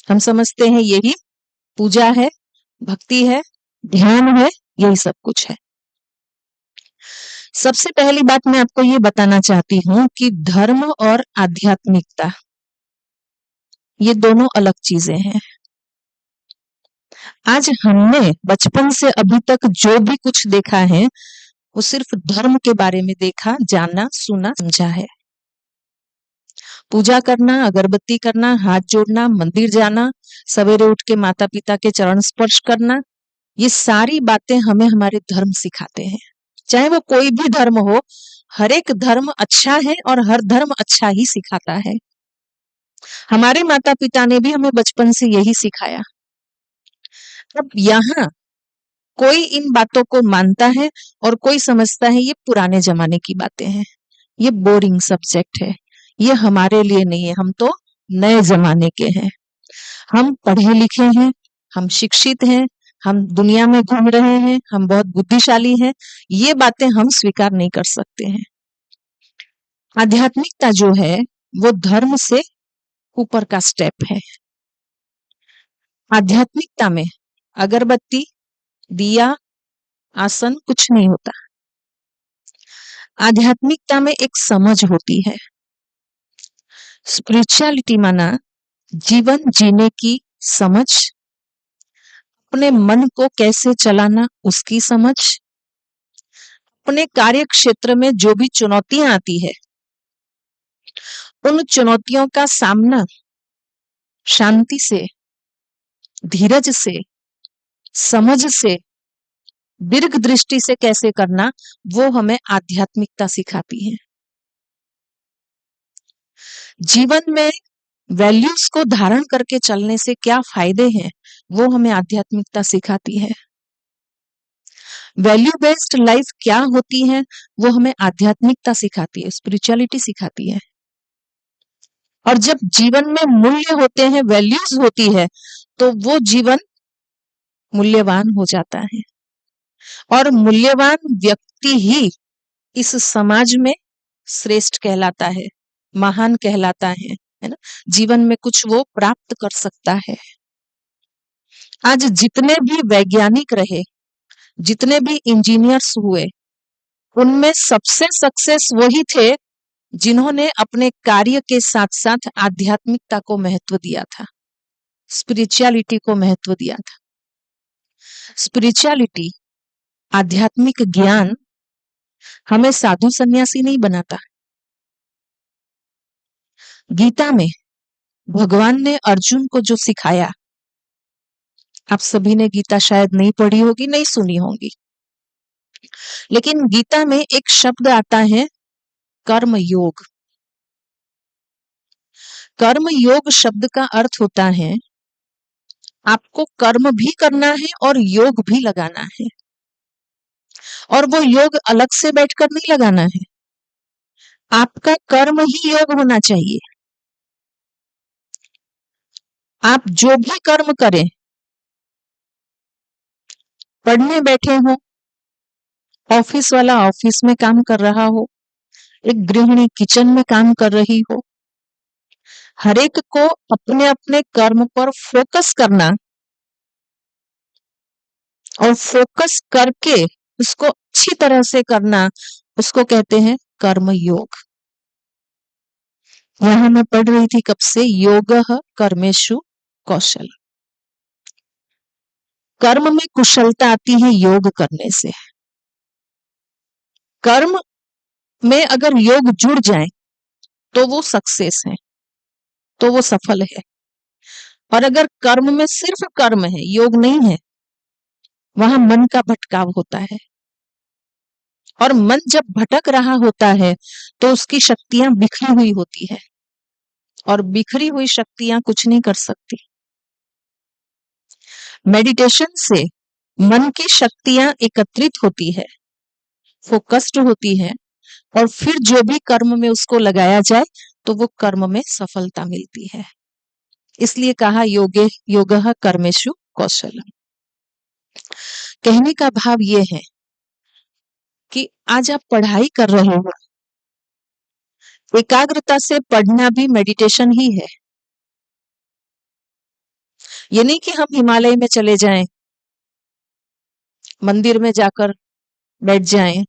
हम समझते हैं यही पूजा है, भक्ति है, ध्यान है, यही सब कुछ है। सबसे पहली बात मैं आपको ये बताना चाहती हूँ कि धर्म और आध्यात्मिकता ये दोनों अलग चीजें हैं। आज हमने बचपन से अभी तक जो भी कुछ देखा है, वो सिर्फ धर्म के बारे में देखा, जाना, सुना, समझा है। पूजा करना, अगरबत्ती करना, हाथ जोड़ना, मंदिर जाना, सवेरे उठ के माता पिता के चरण स्पर्श करना, ये सारी बातें हमें हमारे धर्म सिखाते हैं। चाहे वो कोई भी धर्म हो, हर एक धर्म अच्छा है और हर धर्म अच्छा ही सिखाता है। हमारे माता पिता ने भी हमें बचपन से यही सिखाया। अब यहाँ कोई इन बातों को मानता है और कोई समझता है ये पुराने जमाने की बातें हैं, ये बोरिंग सब्जेक्ट है, ये हमारे लिए नहीं है, हम तो नए जमाने के हैं, हम पढ़े लिखे हैं, हम शिक्षित हैं, हम दुनिया में घूम रहे हैं, हम बहुत बुद्धिशाली हैं, ये बातें हम स्वीकार नहीं कर सकते हैं। आध्यात्मिकता जो है वो धर्म से ऊपर का स्टेप है। आध्यात्मिकता में अगरबत्ती, दिया, आसन कुछ नहीं होता। आध्यात्मिकता में एक समझ होती है। स्पिरिचुअलिटी माना जीवन जीने की समझ, अपने मन को कैसे चलाना उसकी समझ, अपने कार्य क्षेत्र में जो भी चुनौतियां आती है उन चुनौतियों का सामना शांति से, धीरज से, समझ से, दीर्घ दृष्टि से कैसे करना, वो हमें आध्यात्मिकता सिखाती है। जीवन में वैल्यूज को धारण करके चलने से क्या फायदे हैं, वो हमें आध्यात्मिकता सिखाती है। वैल्यू बेस्ड लाइफ क्या होती है, वो हमें आध्यात्मिकता सिखाती है, स्पिरिचुअलिटी सिखाती है। और जब जीवन में मूल्य होते हैं, वैल्यूज होती है, तो वो जीवन मूल्यवान हो जाता है। और मूल्यवान व्यक्ति ही इस समाज में श्रेष्ठ कहलाता है, महान कहलाता है ना। जीवन में कुछ वो प्राप्त कर सकता है। आज जितने भी वैज्ञानिक रहे, जितने भी इंजीनियर्स हुए, उनमें सबसे सक्सेस वही थे जिन्होंने अपने कार्य के साथ साथ आध्यात्मिकता को महत्व दिया था, स्पिरिचुअलिटी को महत्व दिया था। स्पिरिचुअलिटी, आध्यात्मिक ज्ञान हमें साधु सन्यासी नहीं बनाता। गीता में भगवान ने अर्जुन को जो सिखाया, आप सभी ने गीता शायद नहीं पढ़ी होगी, नहीं सुनी होगी, लेकिन गीता में एक शब्द आता है कर्म योग। कर्म योग शब्द का अर्थ होता है आपको कर्म भी करना है और योग भी लगाना है। और वो योग अलग से बैठकर नहीं लगाना है, आपका कर्म ही योग होना चाहिए। आप जो भी कर्म करें, पढ़ने बैठे हो, ऑफिस वाला ऑफिस में काम कर रहा हो, एक गृहिणी किचन में काम कर रही हो, हर एक को अपने अपने कर्म पर फोकस करना और फोकस करके उसको अच्छी तरह से करना, उसको कहते हैं कर्म योग। यहां मैं पढ़ रही थी कब से, योगः कर्मेषु कौशल। कर्म में कुशलता आती है योग करने से। कर्म में अगर योग जुड़ जाए तो वो सक्सेस है, तो वो सफल है। और अगर कर्म में सिर्फ कर्म है, योग नहीं है, वहां मन का भटकाव होता है। और मन जब भटक रहा होता है तो उसकी शक्तियां बिखरी हुई होती है, और बिखरी हुई शक्तियां कुछ नहीं कर सकती। मेडिटेशन से मन की शक्तियां एकत्रित होती है, फोकस्ड होती है, और फिर जो भी कर्म में उसको लगाया जाए तो वो कर्म में सफलता मिलती है। इसलिए कहा योगः कर्मेषु कौशलम। कहने का भाव ये है कि आज आप पढ़ाई कर रहे हो, एकाग्रता से पढ़ना भी मेडिटेशन ही है। ये नहीं कि हम हिमालय में चले जाएं, मंदिर में जाकर बैठ जाएं,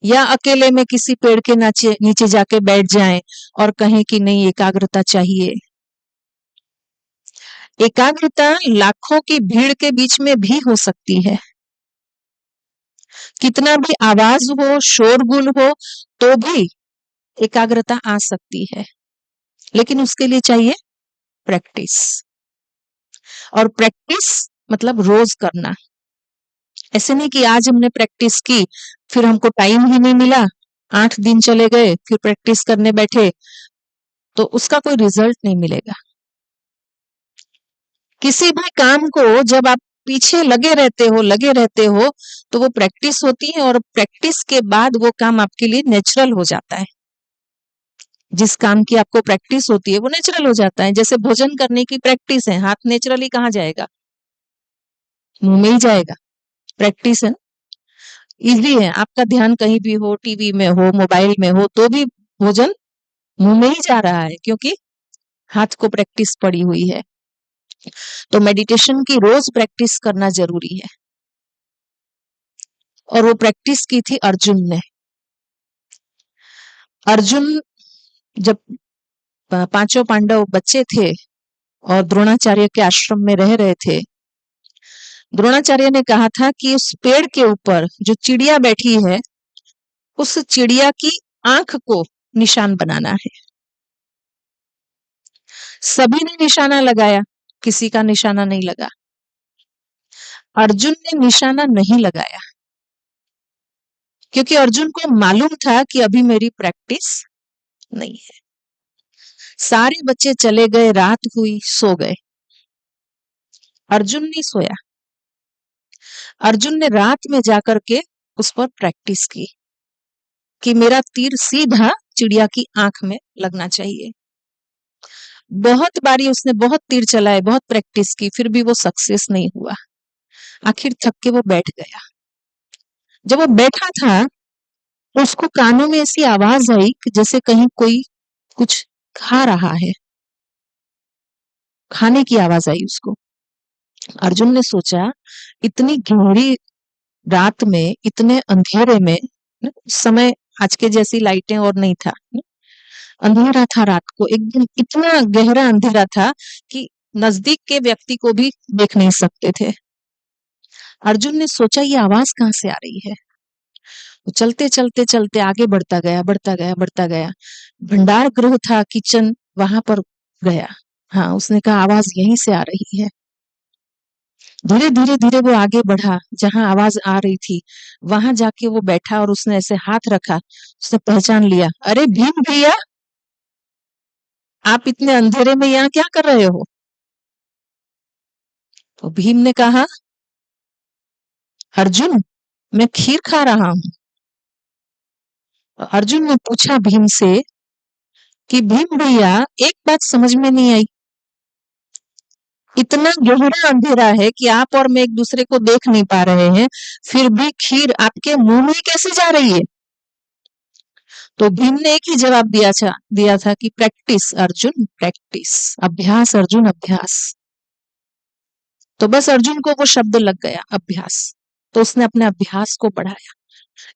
या अकेले में किसी पेड़ के नीचे जाके बैठ जाएं और कहें कि नहीं एकाग्रता चाहिए। एकाग्रता लाखों की भीड़ के बीच में भी हो सकती है। कितना भी आवाज हो, शोरगुल हो, तो भी एकाग्रता आ सकती है, लेकिन उसके लिए चाहिए प्रैक्टिस। और प्रैक्टिस मतलब रोज करना। ऐसे नहीं कि आज हमने प्रैक्टिस की, फिर हमको टाइम ही नहीं मिला, 8 दिन चले गए, फिर प्रैक्टिस करने बैठे, तो उसका कोई रिजल्ट नहीं मिलेगा। किसी भी काम को जब आप पीछे लगे रहते हो तो वो प्रैक्टिस होती है, और प्रैक्टिस के बाद वो काम आपके लिए नेचुरल हो जाता है। जिस काम की आपको प्रैक्टिस होती है वो नेचुरल हो जाता है। जैसे भोजन करने की प्रैक्टिस है, हाथ नेचुरली कहाँ जाएगा, मुंह में ही जाएगा। प्रैक्टिस है, इजी है। आपका ध्यान कहीं भी हो, टीवी में हो, मोबाइल में हो, तो भी भोजन मुंह में ही जा रहा है, क्योंकि हाथ को प्रैक्टिस पड़ी हुई है। तो मेडिटेशन की रोज प्रैक्टिस करना जरूरी है, और वो प्रैक्टिस की थी अर्जुन ने। अर्जुन जब 5 पांडव बच्चे थे और द्रोणाचार्य के आश्रम में रह रहे थे, द्रोणाचार्य ने कहा था कि उस पेड़ के ऊपर जो चिड़िया बैठी है, उस चिड़िया की आंख को निशान बनाना है। सभी ने निशाना लगाया, किसी का निशाना नहीं लगा। अर्जुन ने निशाना नहीं लगाया क्योंकि अर्जुन को मालूम था कि अभी मेरी प्रैक्टिस नहीं है। सारे बच्चे चले गए, रात हुई, सो गए। अर्जुन नहीं सोया। अर्जुन ने रात में जाकर के उस पर प्रैक्टिस की कि मेरा तीर सीधा चिड़िया की आंख में लगना चाहिए। बहुत बारी उसने बहुत तीर चलाए, बहुत प्रैक्टिस की, फिर भी वो सक्सेस नहीं हुआ। आखिर थक के वो बैठ गया। जब वो बैठा था तो उसको कानों में ऐसी आवाज आई कि जैसे कहीं कोई कुछ खा रहा है, खाने की आवाज आई उसको। अर्जुन ने सोचा, इतनी गहरी रात में, इतने अंधेरे में, उस समय आज के जैसी लाइटें और नहीं था, अंधेरा था रात को, एकदम इतना गहरा अंधेरा था कि नजदीक के व्यक्ति को भी देख नहीं सकते थे। अर्जुन ने सोचा ये आवाज कहाँ से आ रही है। वो चलते चलते चलते आगे बढ़ता गया, बढ़ता गया, बढ़ता गया। भंडार गृह था, किचन, वहां पर गया। हाँ, उसने कहा आवाज यहीं से आ रही है। धीरे धीरे धीरे वो आगे बढ़ा, जहां आवाज आ रही थी वहां जाके वो बैठा और उसने ऐसे हाथ रखा। उसने पहचान लिया, अरे भीम भैया, आप इतने अंधेरे में यहाँ क्या कर रहे हो? तो भीम ने कहा, अर्जुन, मैं खीर खा रहा हूं। अर्जुन ने पूछा भीम से कि भीम भैया, एक बात समझ में नहीं आई, इतना गहरा अंधेरा है कि आप और मैं एक दूसरे को देख नहीं पा रहे हैं, फिर भी खीर आपके मुंह में कैसे जा रही है? तो भीम ने एक ही जवाब दिया था कि प्रैक्टिस अर्जुन, प्रैक्टिस, अभ्यास अर्जुन, अभ्यास। तो बस अर्जुन को वो शब्द लग गया, अभ्यास। तो उसने अपने अभ्यास को बढ़ाया,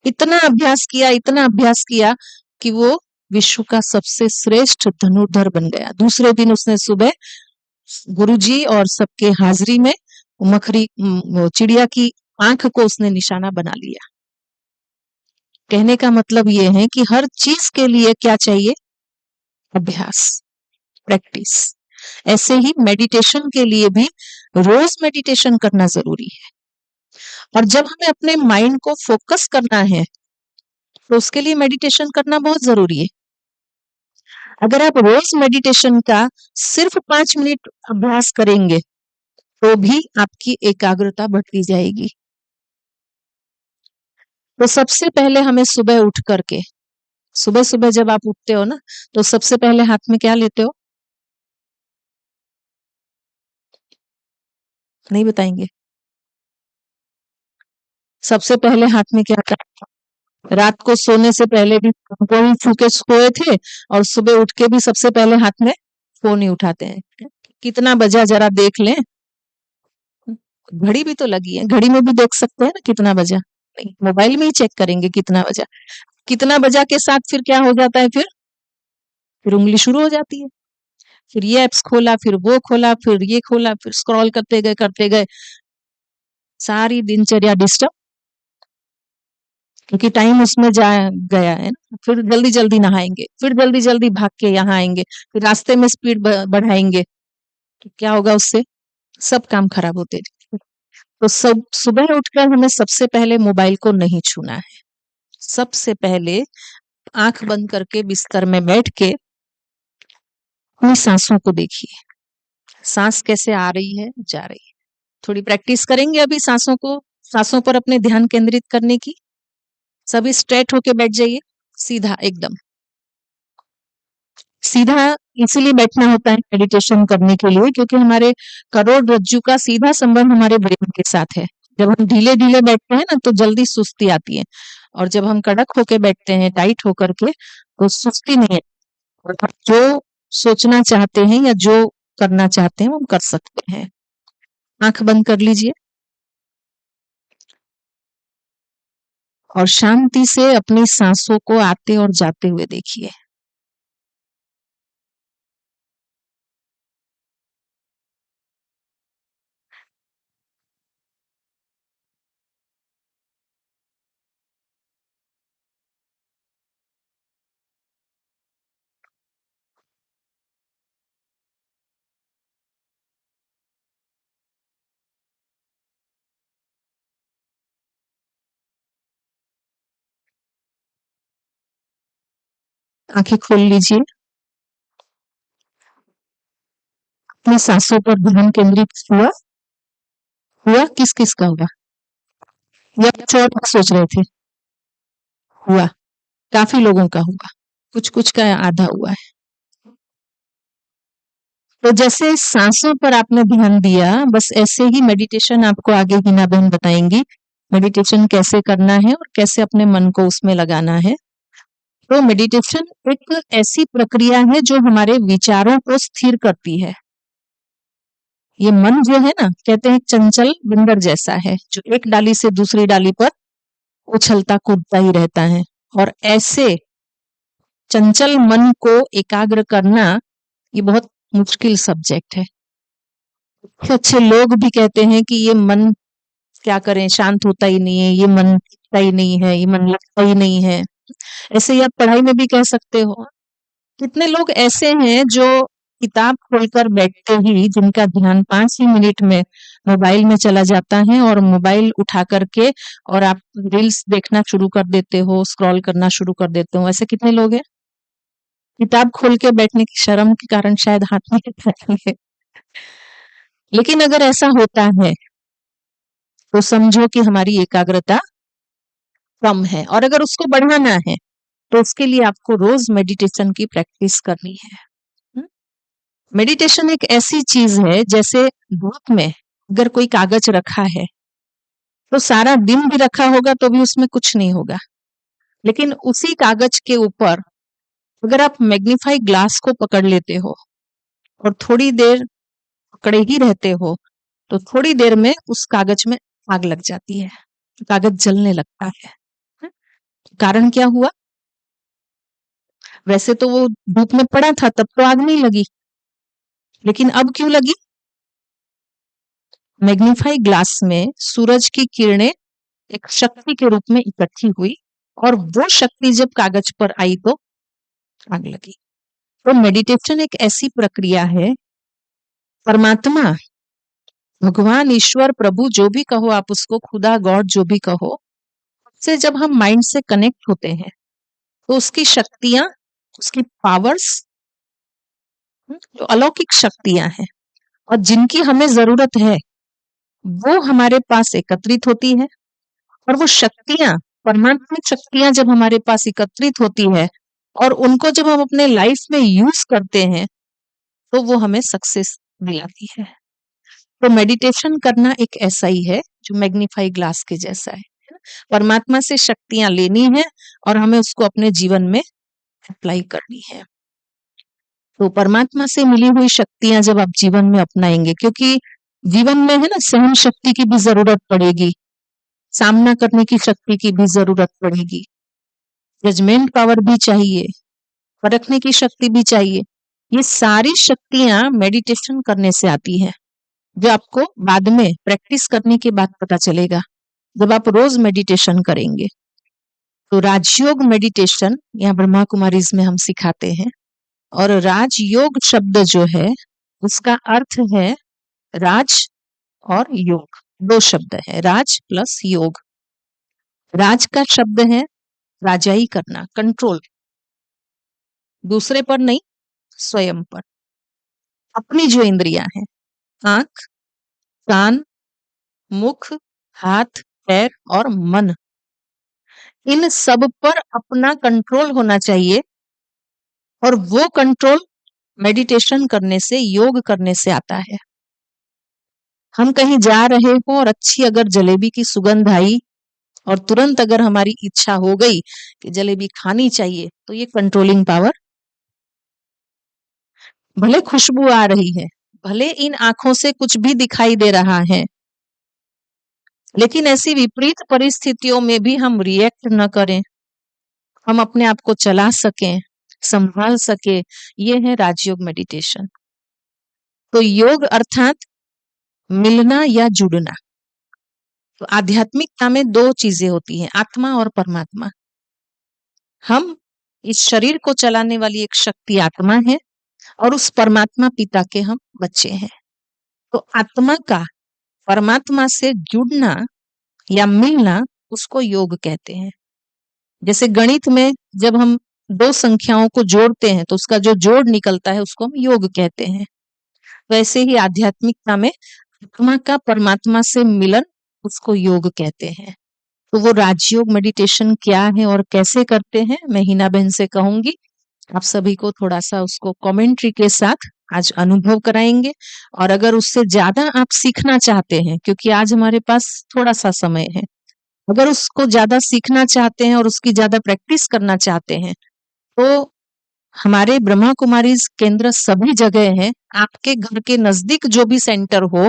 इतना अभ्यास किया, इतना अभ्यास किया कि वो विश्व का सबसे श्रेष्ठ धनुर्धर बन गया। दूसरे दिन उसने सुबह गुरुजी और सबके हाजिरी में वो चिड़िया की आंख को उसने निशाना बना लिया। कहने का मतलब ये है कि हर चीज के लिए क्या चाहिए? अभ्यास, प्रैक्टिस। ऐसे ही मेडिटेशन के लिए भी रोज मेडिटेशन करना जरूरी है। और जब हमें अपने माइंड को फोकस करना है तो उसके लिए मेडिटेशन करना बहुत जरूरी है। अगर आप रोज मेडिटेशन का सिर्फ 5 मिनट अभ्यास करेंगे तो भी आपकी एकाग्रता बढ़ती जाएगी। तो सबसे पहले हमें सुबह उठ करके, सुबह सुबह जब आप उठते हो ना, तो सबसे पहले हाथ में क्या लेते हो? नहीं बताएंगे? सबसे पहले हाथ में क्या करते हो? रात को सोने से पहले भी गोली छू के सोए थे और सुबह उठ के भी सबसे पहले हाथ में फोन ही उठाते हैं। कितना बजा जरा देख लें। घड़ी भी तो लगी है, घड़ी में भी देख सकते हैं ना कितना बजा। नहीं, मोबाइल में ही चेक करेंगे कितना बजा। कितना बजा के साथ फिर क्या हो जाता है? फिर उंगली शुरू हो जाती है। फिर ये एप्स खोला, फिर वो खोला, फिर ये खोला, फिर स्क्रॉल करते गए, सारी दिनचर्या डिस्टर्ब, क्योंकि टाइम उसमें जा गया है ना। फिर जल्दी जल्दी नहाएंगे, फिर जल्दी जल्दी भाग के यहाँ आएंगे, फिर रास्ते में स्पीड बढ़ाएंगे, तो क्या होगा उससे? सब काम खराब होते हैं। तो सब सुबह उठकर हमें सबसे पहले मोबाइल को नहीं छूना है। सबसे पहले आंख बंद करके बिस्तर में बैठ के अपनी सांसों को देखिए, सांस कैसे आ रही है, जा रही है। थोड़ी प्रैक्टिस करेंगे अभी सांसों पर अपने ध्यान केंद्रित करने की। सभी स्ट्रेट होके बैठ जाइए, सीधा, एकदम सीधा। इसीलिए बैठना होता है मेडिटेशन करने के लिए, क्योंकि हमारे करोड़रज्जु का सीधा संबंध हमारे ब्रेन के साथ है। जब हम ढीले ढीले बैठते हैं ना तो जल्दी सुस्ती आती है, और जब हम कड़क होके बैठते हैं, टाइट होकर के, तो सुस्ती नहीं है। और हम जो सोचना चाहते हैं या जो करना चाहते हैं वो हम कर सकते हैं। आंख बंद कर लीजिए और शांति से अपनी सांसों को आते और जाते हुए देखिए। आंखें खोल लीजिए, अपनी सांसों पर ध्यान केंद्रित हुआ। हुआ किस किस का हुआ, या कुछ और सोच रहे थे? हुआ, काफी लोगों का हुआ, कुछ कुछ का आधा हुआ है। तो जैसे सांसों पर आपने ध्यान दिया, बस ऐसे ही मेडिटेशन आपको आगे हिना बहन बताएंगी, मेडिटेशन कैसे करना है और कैसे अपने मन को उसमें लगाना है। तो मेडिटेशन एक ऐसी प्रक्रिया है जो हमारे विचारों को स्थिर करती है। ये मन जो है ना, कहते हैं चंचल बंदर जैसा है, जो एक डाली से दूसरी डाली पर उछलता कूदता ही रहता है। और ऐसे चंचल मन को एकाग्र करना ये बहुत मुश्किल सब्जेक्ट है। अच्छे लोग भी कहते हैं कि ये मन क्या करें, शांत होता ही नहीं है, ये मन टिकता ही नहीं है, ये मन लगता ही नहीं है। ऐसे ही आप पढ़ाई में भी कह सकते हो। कितने लोग ऐसे हैं जो किताब खोलकर बैठते ही जिनका ध्यान 5 ही मिनट में मोबाइल में चला जाता है, और मोबाइल उठा करके और आप रील्स देखना शुरू कर देते हो, स्क्रॉल करना शुरू कर देते हो। ऐसे कितने लोग हैं? किताब खोल के बैठने की शर्म के कारण शायद हाथ नहीं उठाएंगे। लेकिन अगर ऐसा होता है तो समझो कि हमारी एकाग्रता कम है, और अगर उसको बढ़ाना है तो उसके लिए आपको रोज मेडिटेशन की प्रैक्टिस करनी है। मेडिटेशन एक ऐसी चीज है, जैसे धूप में अगर कोई कागज रखा है तो सारा दिन भी रखा होगा तो भी उसमें कुछ नहीं होगा, लेकिन उसी कागज के ऊपर अगर आप मैग्नीफाई ग्लास को पकड़ लेते हो और थोड़ी देर पकड़े ही रहते हो तो थोड़ी देर में उस कागज में आग लग जाती है, कागज जलने लगता है। कारण क्या हुआ? वैसे तो वो धूप में पड़ा था तब तो आग नहीं लगी, लेकिन अब क्यों लगी? मैग्नीफाई ग्लास में सूरज की किरणें एक शक्ति के रूप में इकट्ठी हुई, और वो शक्ति जब कागज पर आई तो आग लगी। तो मेडिटेशन एक ऐसी प्रक्रिया है, परमात्मा, भगवान, ईश्वर, प्रभु जो भी कहो आप उसको, खुदा, गॉड जो भी कहो, से जब हम माइंड से कनेक्ट होते हैं तो उसकी शक्तियां, उसकी पावर्स, जो अलौकिक शक्तियां हैं और जिनकी हमें जरूरत है, वो हमारे पास एकत्रित होती है। और वो शक्तियां, परमात्मिक शक्तियां जब हमारे पास एकत्रित होती है और उनको जब हम अपने लाइफ में यूज करते हैं तो वो हमें सक्सेस दिलाती है। तो मेडिटेशन करना एक ऐसा ही है जो मैग्नीफाई ग्लास के जैसा है ना? परमात्मा से शक्तियां लेनी है और हमें उसको अपने जीवन में अप्लाई करनी है। तो परमात्मा से मिली हुई शक्तियां जब आप जीवन में अपनाएंगे, क्योंकि जीवन में है ना, सहन शक्ति की भी जरूरत पड़ेगी, सामना करने की शक्ति की भी जरूरत पड़ेगी, जजमेंट पावर भी चाहिए, परखने की शक्ति भी चाहिए। ये सारी शक्तियां मेडिटेशन करने से आती है, जो आपको बाद में प्रैक्टिस करने के बाद पता चलेगा जब आप रोज मेडिटेशन करेंगे। तो राजयोग मेडिटेशन यहाँ ब्रह्मा कुमारीज में हम सिखाते हैं, और राजयोग शब्द जो है उसका अर्थ है राज और योग, दो शब्द है, राज प्लस योग। राज का शब्द है राजाई करना, कंट्रोल, दूसरे पर नहीं, स्वयं पर। अपनी जो इंद्रियां हैं, आंख, कान, मुख, हाथ, पैर और मन, इन सब पर अपना कंट्रोल होना चाहिए, और वो कंट्रोल मेडिटेशन करने से, योग करने से आता है। हम कहीं जा रहे हो और अच्छी अगर जलेबी की सुगंध आई और तुरंत अगर हमारी इच्छा हो गई कि जलेबी खानी चाहिए, तो ये कंट्रोलिंग पावर। भले खुशबू आ रही है, भले इन आंखों से कुछ भी दिखाई दे रहा है, लेकिन ऐसी विपरीत परिस्थितियों में भी हम रिएक्ट न करें, हम अपने आप को चला सकें, संभाल सके, ये है राजयोग मेडिटेशन। तो योग अर्थात मिलना या जुड़ना। तो आध्यात्मिकता में दो चीजें होती हैं, आत्मा और परमात्मा। हम इस शरीर को चलाने वाली एक शक्ति आत्मा है, और उस परमात्मा पिता के हम बच्चे हैं। तो आत्मा का परमात्मा से जुड़ना या मिलना, उसको योग कहते हैं। जैसे गणित में जब हम दो संख्याओं को जोड़ते हैं तो उसका जो जोड़ निकलता है उसको हम योग कहते हैं। वैसे ही आध्यात्मिकता में आत्मा का परमात्मा से मिलन उसको योग कहते हैं। तो वो राजयोग मेडिटेशन क्या है और कैसे करते हैं मैं हिना बहन से कहूंगी। आप सभी को थोड़ा सा उसको कमेंट्री के साथ आज अनुभव कराएंगे, और अगर उससे ज्यादा आप सीखना चाहते हैं, क्योंकि आज हमारे पास थोड़ा सा समय है, अगर उसको ज्यादा सीखना चाहते हैं और उसकी ज्यादा प्रैक्टिस करना चाहते हैं तो हमारे ब्रह्मा कुमारीज केंद्र सभी जगह हैं। आपके घर के नजदीक जो भी सेंटर हो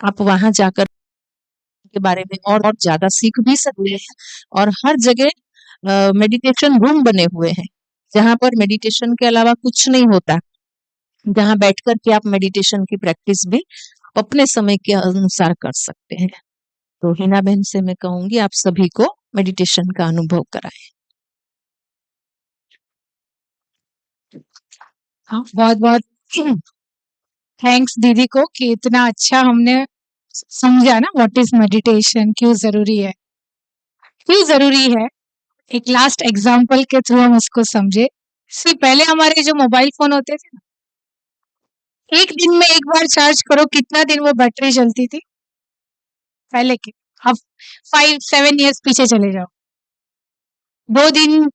आप वहां जाकर के बारे में और ज्यादा सीख भी सकते हैं। और हर जगह मेडिटेशन रूम बने हुए हैं जहां पर मेडिटेशन के अलावा कुछ नहीं होता, जहां बैठकर के आप मेडिटेशन की प्रैक्टिस भी अपने समय के अनुसार कर सकते हैं। तो हिना बहन से मैं कहूंगी आप सभी को मेडिटेशन का अनुभव कराएं। हाँ, बहुत बहुत थैंक्स दीदी को कि इतना अच्छा हमने समझा ना व्हाट इज मेडिटेशन, क्यों जरूरी है। एक लास्ट एग्जांपल के थ्रू हम उसको समझे। सी पहले हमारे जो मोबाइल फोन होते थे ना, एक दिन में एक बार चार्ज करो कितना दिन वो बैटरी चलती थी पहले के। अब 5-7 इयर्स पीछे चले जाओ, 2 दिन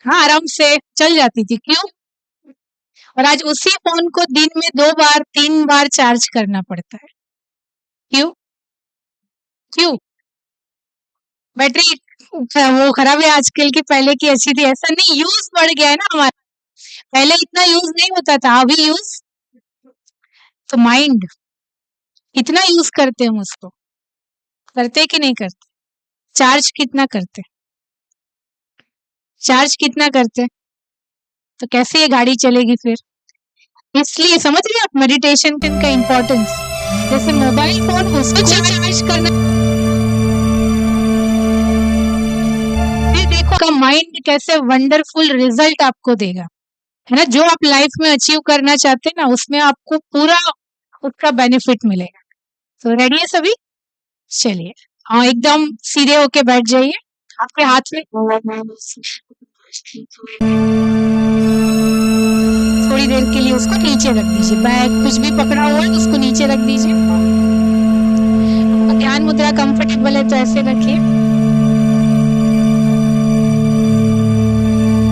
हाँ आराम से चल जाती थी। क्यों? और आज उसी फोन को दिन में 2 बार 3 बार चार्ज करना पड़ता है। क्यों? बैटरी वो खराब है आजकल की, पहले की अच्छी थी ऐसा नहीं, यूज बढ़ गया है ना हमारा। पहले इतना यूज नहीं होता था, अभी यूज। तो माइंड कितना यूज करते हैं हम उसको, करते कि नहीं करते? चार्ज कितना करते? तो कैसे ये गाड़ी चलेगी फिर? इसलिए समझ रहे आप मेडिटेशन का इम्पोर्टेंस। जैसे मोबाइल फोन उसको चार्ज करना, फिर देखो का माइंड कैसे वंडरफुल रिजल्ट आपको देगा, है ना। जो आप लाइफ में अचीव करना चाहते हैं ना उसमें आपको पूरा उसका बेनिफिट मिलेगा। तो रेडी है सभी? चलिए हाँ, एकदम सीधे होके बैठ जाइए। आपके हाथ में थोड़ी देर के लिए उसको नीचे रख दीजिए, बैग कुछ भी पकड़ा हुआ है उसको नीचे रख दीजिए। ध्यान मुद्रा कंफर्टेबल है तो ऐसे रखिए।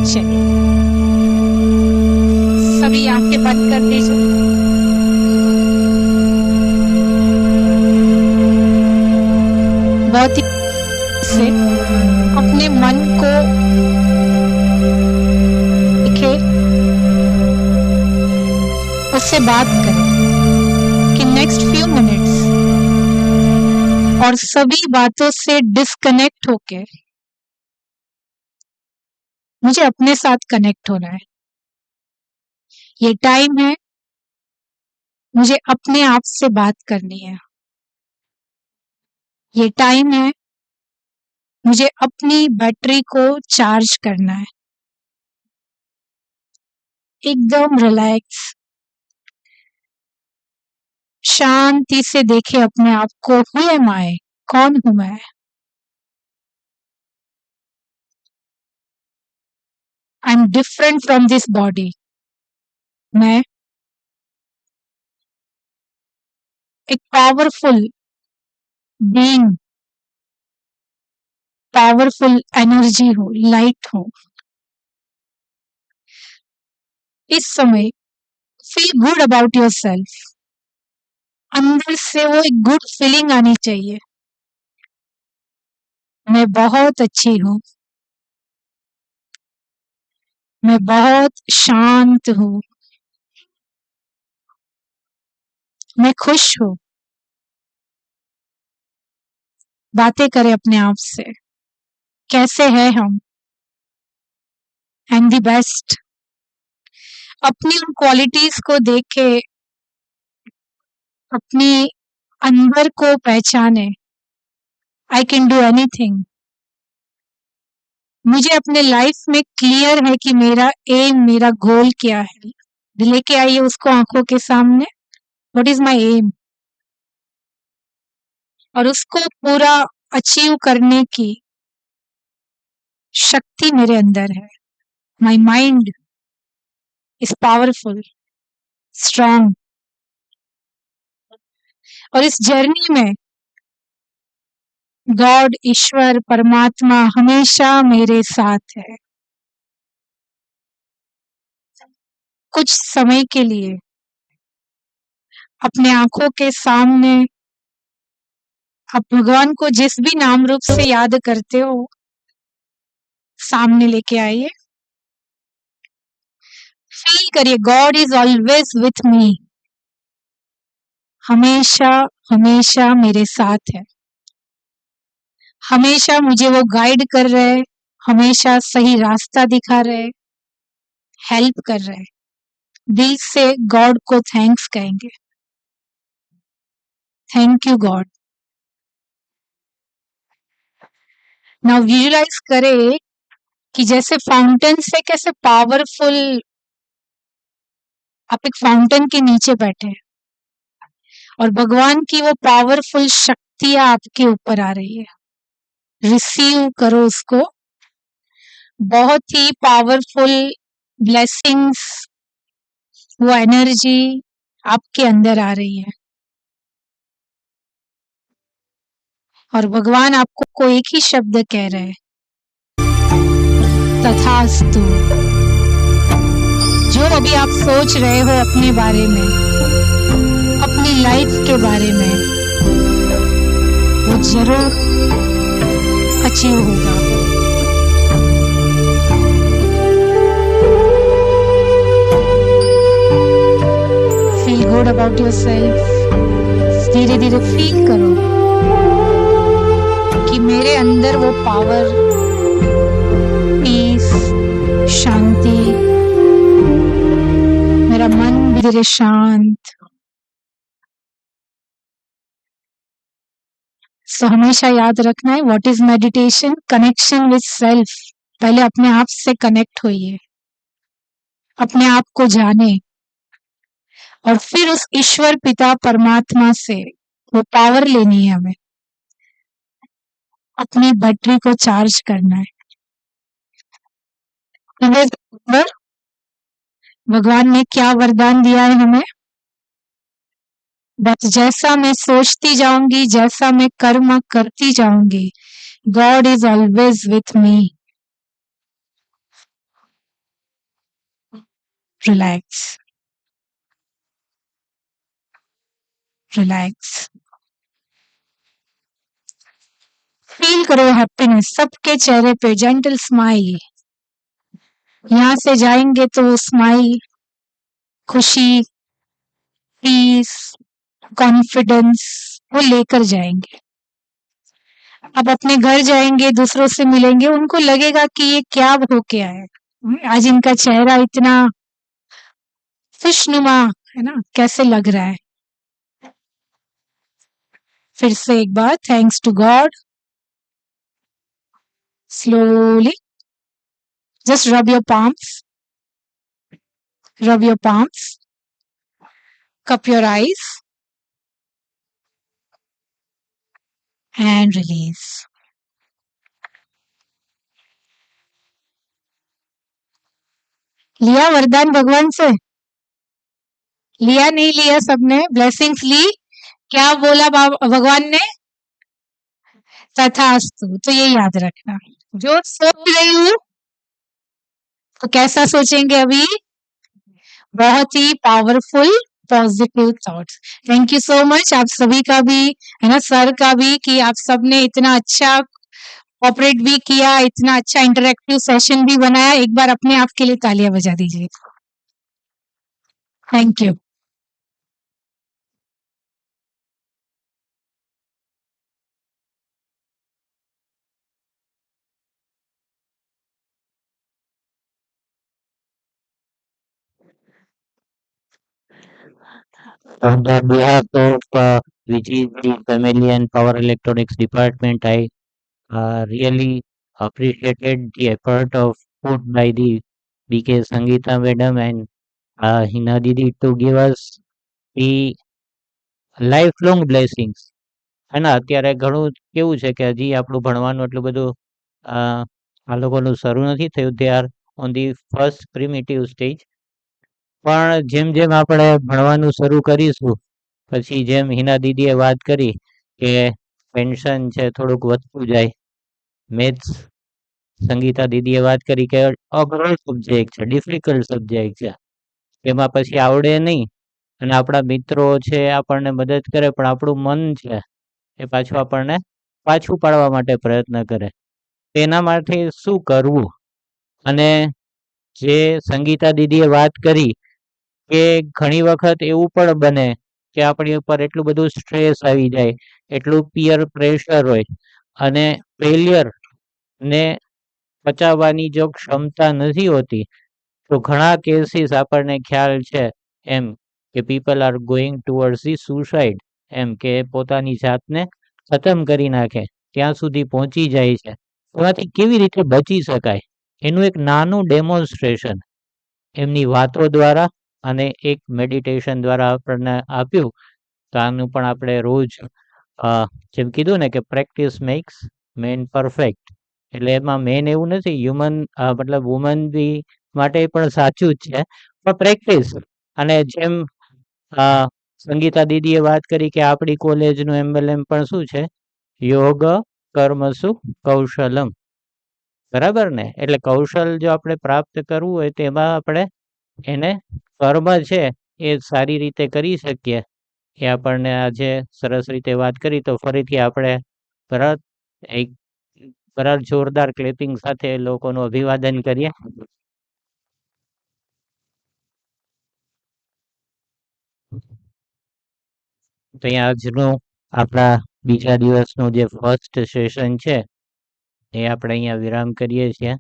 चलिए सभी आंखें बंद कर दीजिए। बहुत ही से अपने मन को लिखे, उससे बात करें कि नेक्स्ट फ्यू मिनट्स, और सभी बातों से डिस्कनेक्ट होके मुझे अपने साथ कनेक्ट होना है। ये टाइम है मुझे अपने आप से बात करनी है। ये टाइम है मुझे अपनी बैटरी को चार्ज करना है। एकदम रिलैक्स, शांति से देखे अपने आप को। हु एम आई? कौन हूं मैं? I am different from this body. मैं एक पावरफुल बीइंग, पावरफुल एनर्जी हूँ, लाइट हूँ। इस समय feel good about your self. अंदर से वो एक गुड फीलिंग आनी चाहिए। मैं बहुत अच्छी हूँ, मैं बहुत शांत हूँ, मैं खुश हूँ। बातें करें अपने आप से, कैसे हैं हम? And the best. अपनी उन क्वालिटीज को देखे, अपनी अंदर को पहचाने। I can do anything. मुझे अपने लाइफ में क्लियर है कि मेरा एम, मेरा गोल क्या है। लेके आइए उसको आंखों के सामने। What is my aim? और उसको पूरा अचीव करने की शक्ति मेरे अंदर है। My mind is powerful, strong. और इस जर्नी में गॉड, ईश्वर, परमात्मा हमेशा मेरे साथ है। कुछ समय के लिए अपने आंखों के सामने आप भगवान को जिस भी नाम रूप से याद करते हो, सामने लेके आइए। फील करिए, God is always with me. हमेशा हमेशा मेरे साथ है। हमेशा मुझे वो गाइड कर रहे, हमेशा सही रास्ता दिखा रहे, हेल्प कर रहे। दिल से गॉड को थैंक्स कहेंगे। Thank you God. Now visualise करें कि जैसे फाउंटेन से कैसे पावरफुल, आप एक फाउंटेन के नीचे बैठे हैं और भगवान की वो पावरफुल शक्तियां आपके ऊपर आ रही है। रिसीव करो उसको। बहुत ही पावरफुल ब्लेसिंग्स, वो एनर्जी आपके अंदर आ रही है और भगवान आपको एक ही शब्द कह रहे हैं, तथास्तु। जो अभी आप सोच रहे हो अपने बारे में, अपनी लाइफ के बारे में, वो जरूर अचीव होगा। Feel good about yourself. धीरे धीरे फील करो कि मेरे अंदर वो पावर, पीस, शांति, मेरा मन धीरे शांत। सो हमेशा याद रखना है, what is meditation? Connection with self. पहले अपने आप से कनेक्ट होइए, अपने आप को जाने और फिर उस ईश्वर पिता परमात्मा से वो पावर लेनी है। हमें अपनी बैटरी को चार्ज करना है। भगवान ने क्या वरदान दिया है हमें? बस जैसा मैं सोचती जाऊंगी, जैसा मैं कर्म करती जाऊंगी, God is always with me. Relax, relax. Feel करो हैप्पीनेस सबके चेहरे पे, जेंटल स्माइल। यहां से जाएंगे तो वो स्माइल, खुशी, पीस, कॉन्फिडेंस वो लेकर जाएंगे। अब अपने घर जाएंगे, दूसरों से मिलेंगे, उनको लगेगा कि ये क्या होके आए, आज इनका चेहरा इतना खुशनुमा है ना, कैसे लग रहा है। फिर से एक बार, thanks to God. Slowly just rub your palms, rub your palms, cup your eyes and release. लिया वरदान भगवान से? लिया नहीं लिया? सबने ब्लेसिंग्स ली? क्या बोला भगवान ने? तथास्तु। तो ये याद रखना, जो सोच रही हूँ तो कैसा सोचेंगे अभी? बहुत ही powerful positive thoughts. Thank you so much आप सभी का भी, है ना, सर का भी, कि आप सबने इतना अच्छा ऑपरेट भी किया, इतना अच्छा इंटरेक्टिव सेशन भी बनाया। एक बार अपने आप के लिए तालियां बजा दीजिए। Thank you. On the behalf of which is the Family and Power Electronics Department, I really appreciated the effort of put by the BK Sangeeta Madam and Hina Didi to give us the lifelong blessings. है ना, અત્યારે ઘણું કેવું છે કે હજી આપણું ભણવાનું એટલું બધું આ લોકોનું શરૂ નથી થયું. They are on the first primitive stage. પણ જેમ જેમ આપણે ભણવાનું શરૂ કરીશું પછી જેમ હિના દીદીએ વાત કરી કે પેન્શન છે થોડુંક વધતું જાય, મેથ્સ સંગીતા દીદીએ વાત કરી કે અઘરો સબ્જેક્ટ છે, ડિફિકલ્ટ સબ્જેક્ટ છે, એમાં પછી આવડે નહીં અને આપણા મિત્રો છે આપણને મદદ કરે પણ આપણું મન છે એ પાછું આપણને પાછું પાડવા માટે પ્રયત્ન કરે. તેના માટે શું કરવું? અને જે સંગીતા દીદીએ વાત કરી કે ઘણી વખત એવું પણ બને કે આપણી ઉપર એટલું બધું સ્ટ્રેસ આવી જાય, એટલું પિયર પ્રેશર હોય અને ફેલિયર ને પચાવવાની જો ક્ષમતા નથી હોતી તો ઘણા કેસીસ આપણને ખ્યાલ છે એમ કે people are going towards the suicide, એમ કે પોતાની જાતને ખતમ કરી નાખે ત્યાં સુધી પહોંચી જાય છે. એમાંથી કેવી રીતે બચી શકાય એનું એક નાનું ડેમોન્સ્ટ્રેશન એમની વાતો દ્વારા અને એક મેડિટેશન દ્વારા આપણને આપ્યું. તો આનું પણ આપણે રોજ જેમ કીધું ને કે પ્રેક્ટિસ મેક્સ મેન પરફેક્ટ, એટલે એમાં મેન એવું નથી, હ્યુમન મતલબ વુમન બી માટે પણ સાચું જ છે, પણ પ્રેક્ટિસ. અને જેમ સંગીતા દીદીએ વાત કરી કે આપણી કોલેજનું એમ્બલેમ પણ શું છે, યોગ કર્મસુ કૌશલમ, બરાબર ને? એટલે કૌશલ જો આપણે પ્રાપ્ત કરવું હોય તો એમાં આપણે એને કર્મ છે એ સારી રીતે કરી શકીએ. એ આપણને આજે સરસ રીતે વાત કરી તો ફરીથી આપણે તરત એક બરાબર જોરદાર ક્લેપિંગ સાથે લોકોનું અભિવાદન કરીએ. તો અહીંયા આજનું આપણા બીજા દિવસનું જે ફર્સ્ટ સેશન છે એ આપણે અહીંયા વિરામ કરીએ છીએ.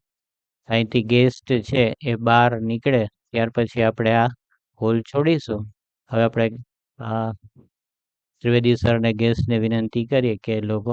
અહીંથી ગેસ્ટ છે એ બહાર નીકળે ત્યાર પછી આપણે આ હોલ છોડીશું. હવે આપણે ત્રિવેદી સરને ગેસ્ટને વિનંતી કરીએ કે લોકો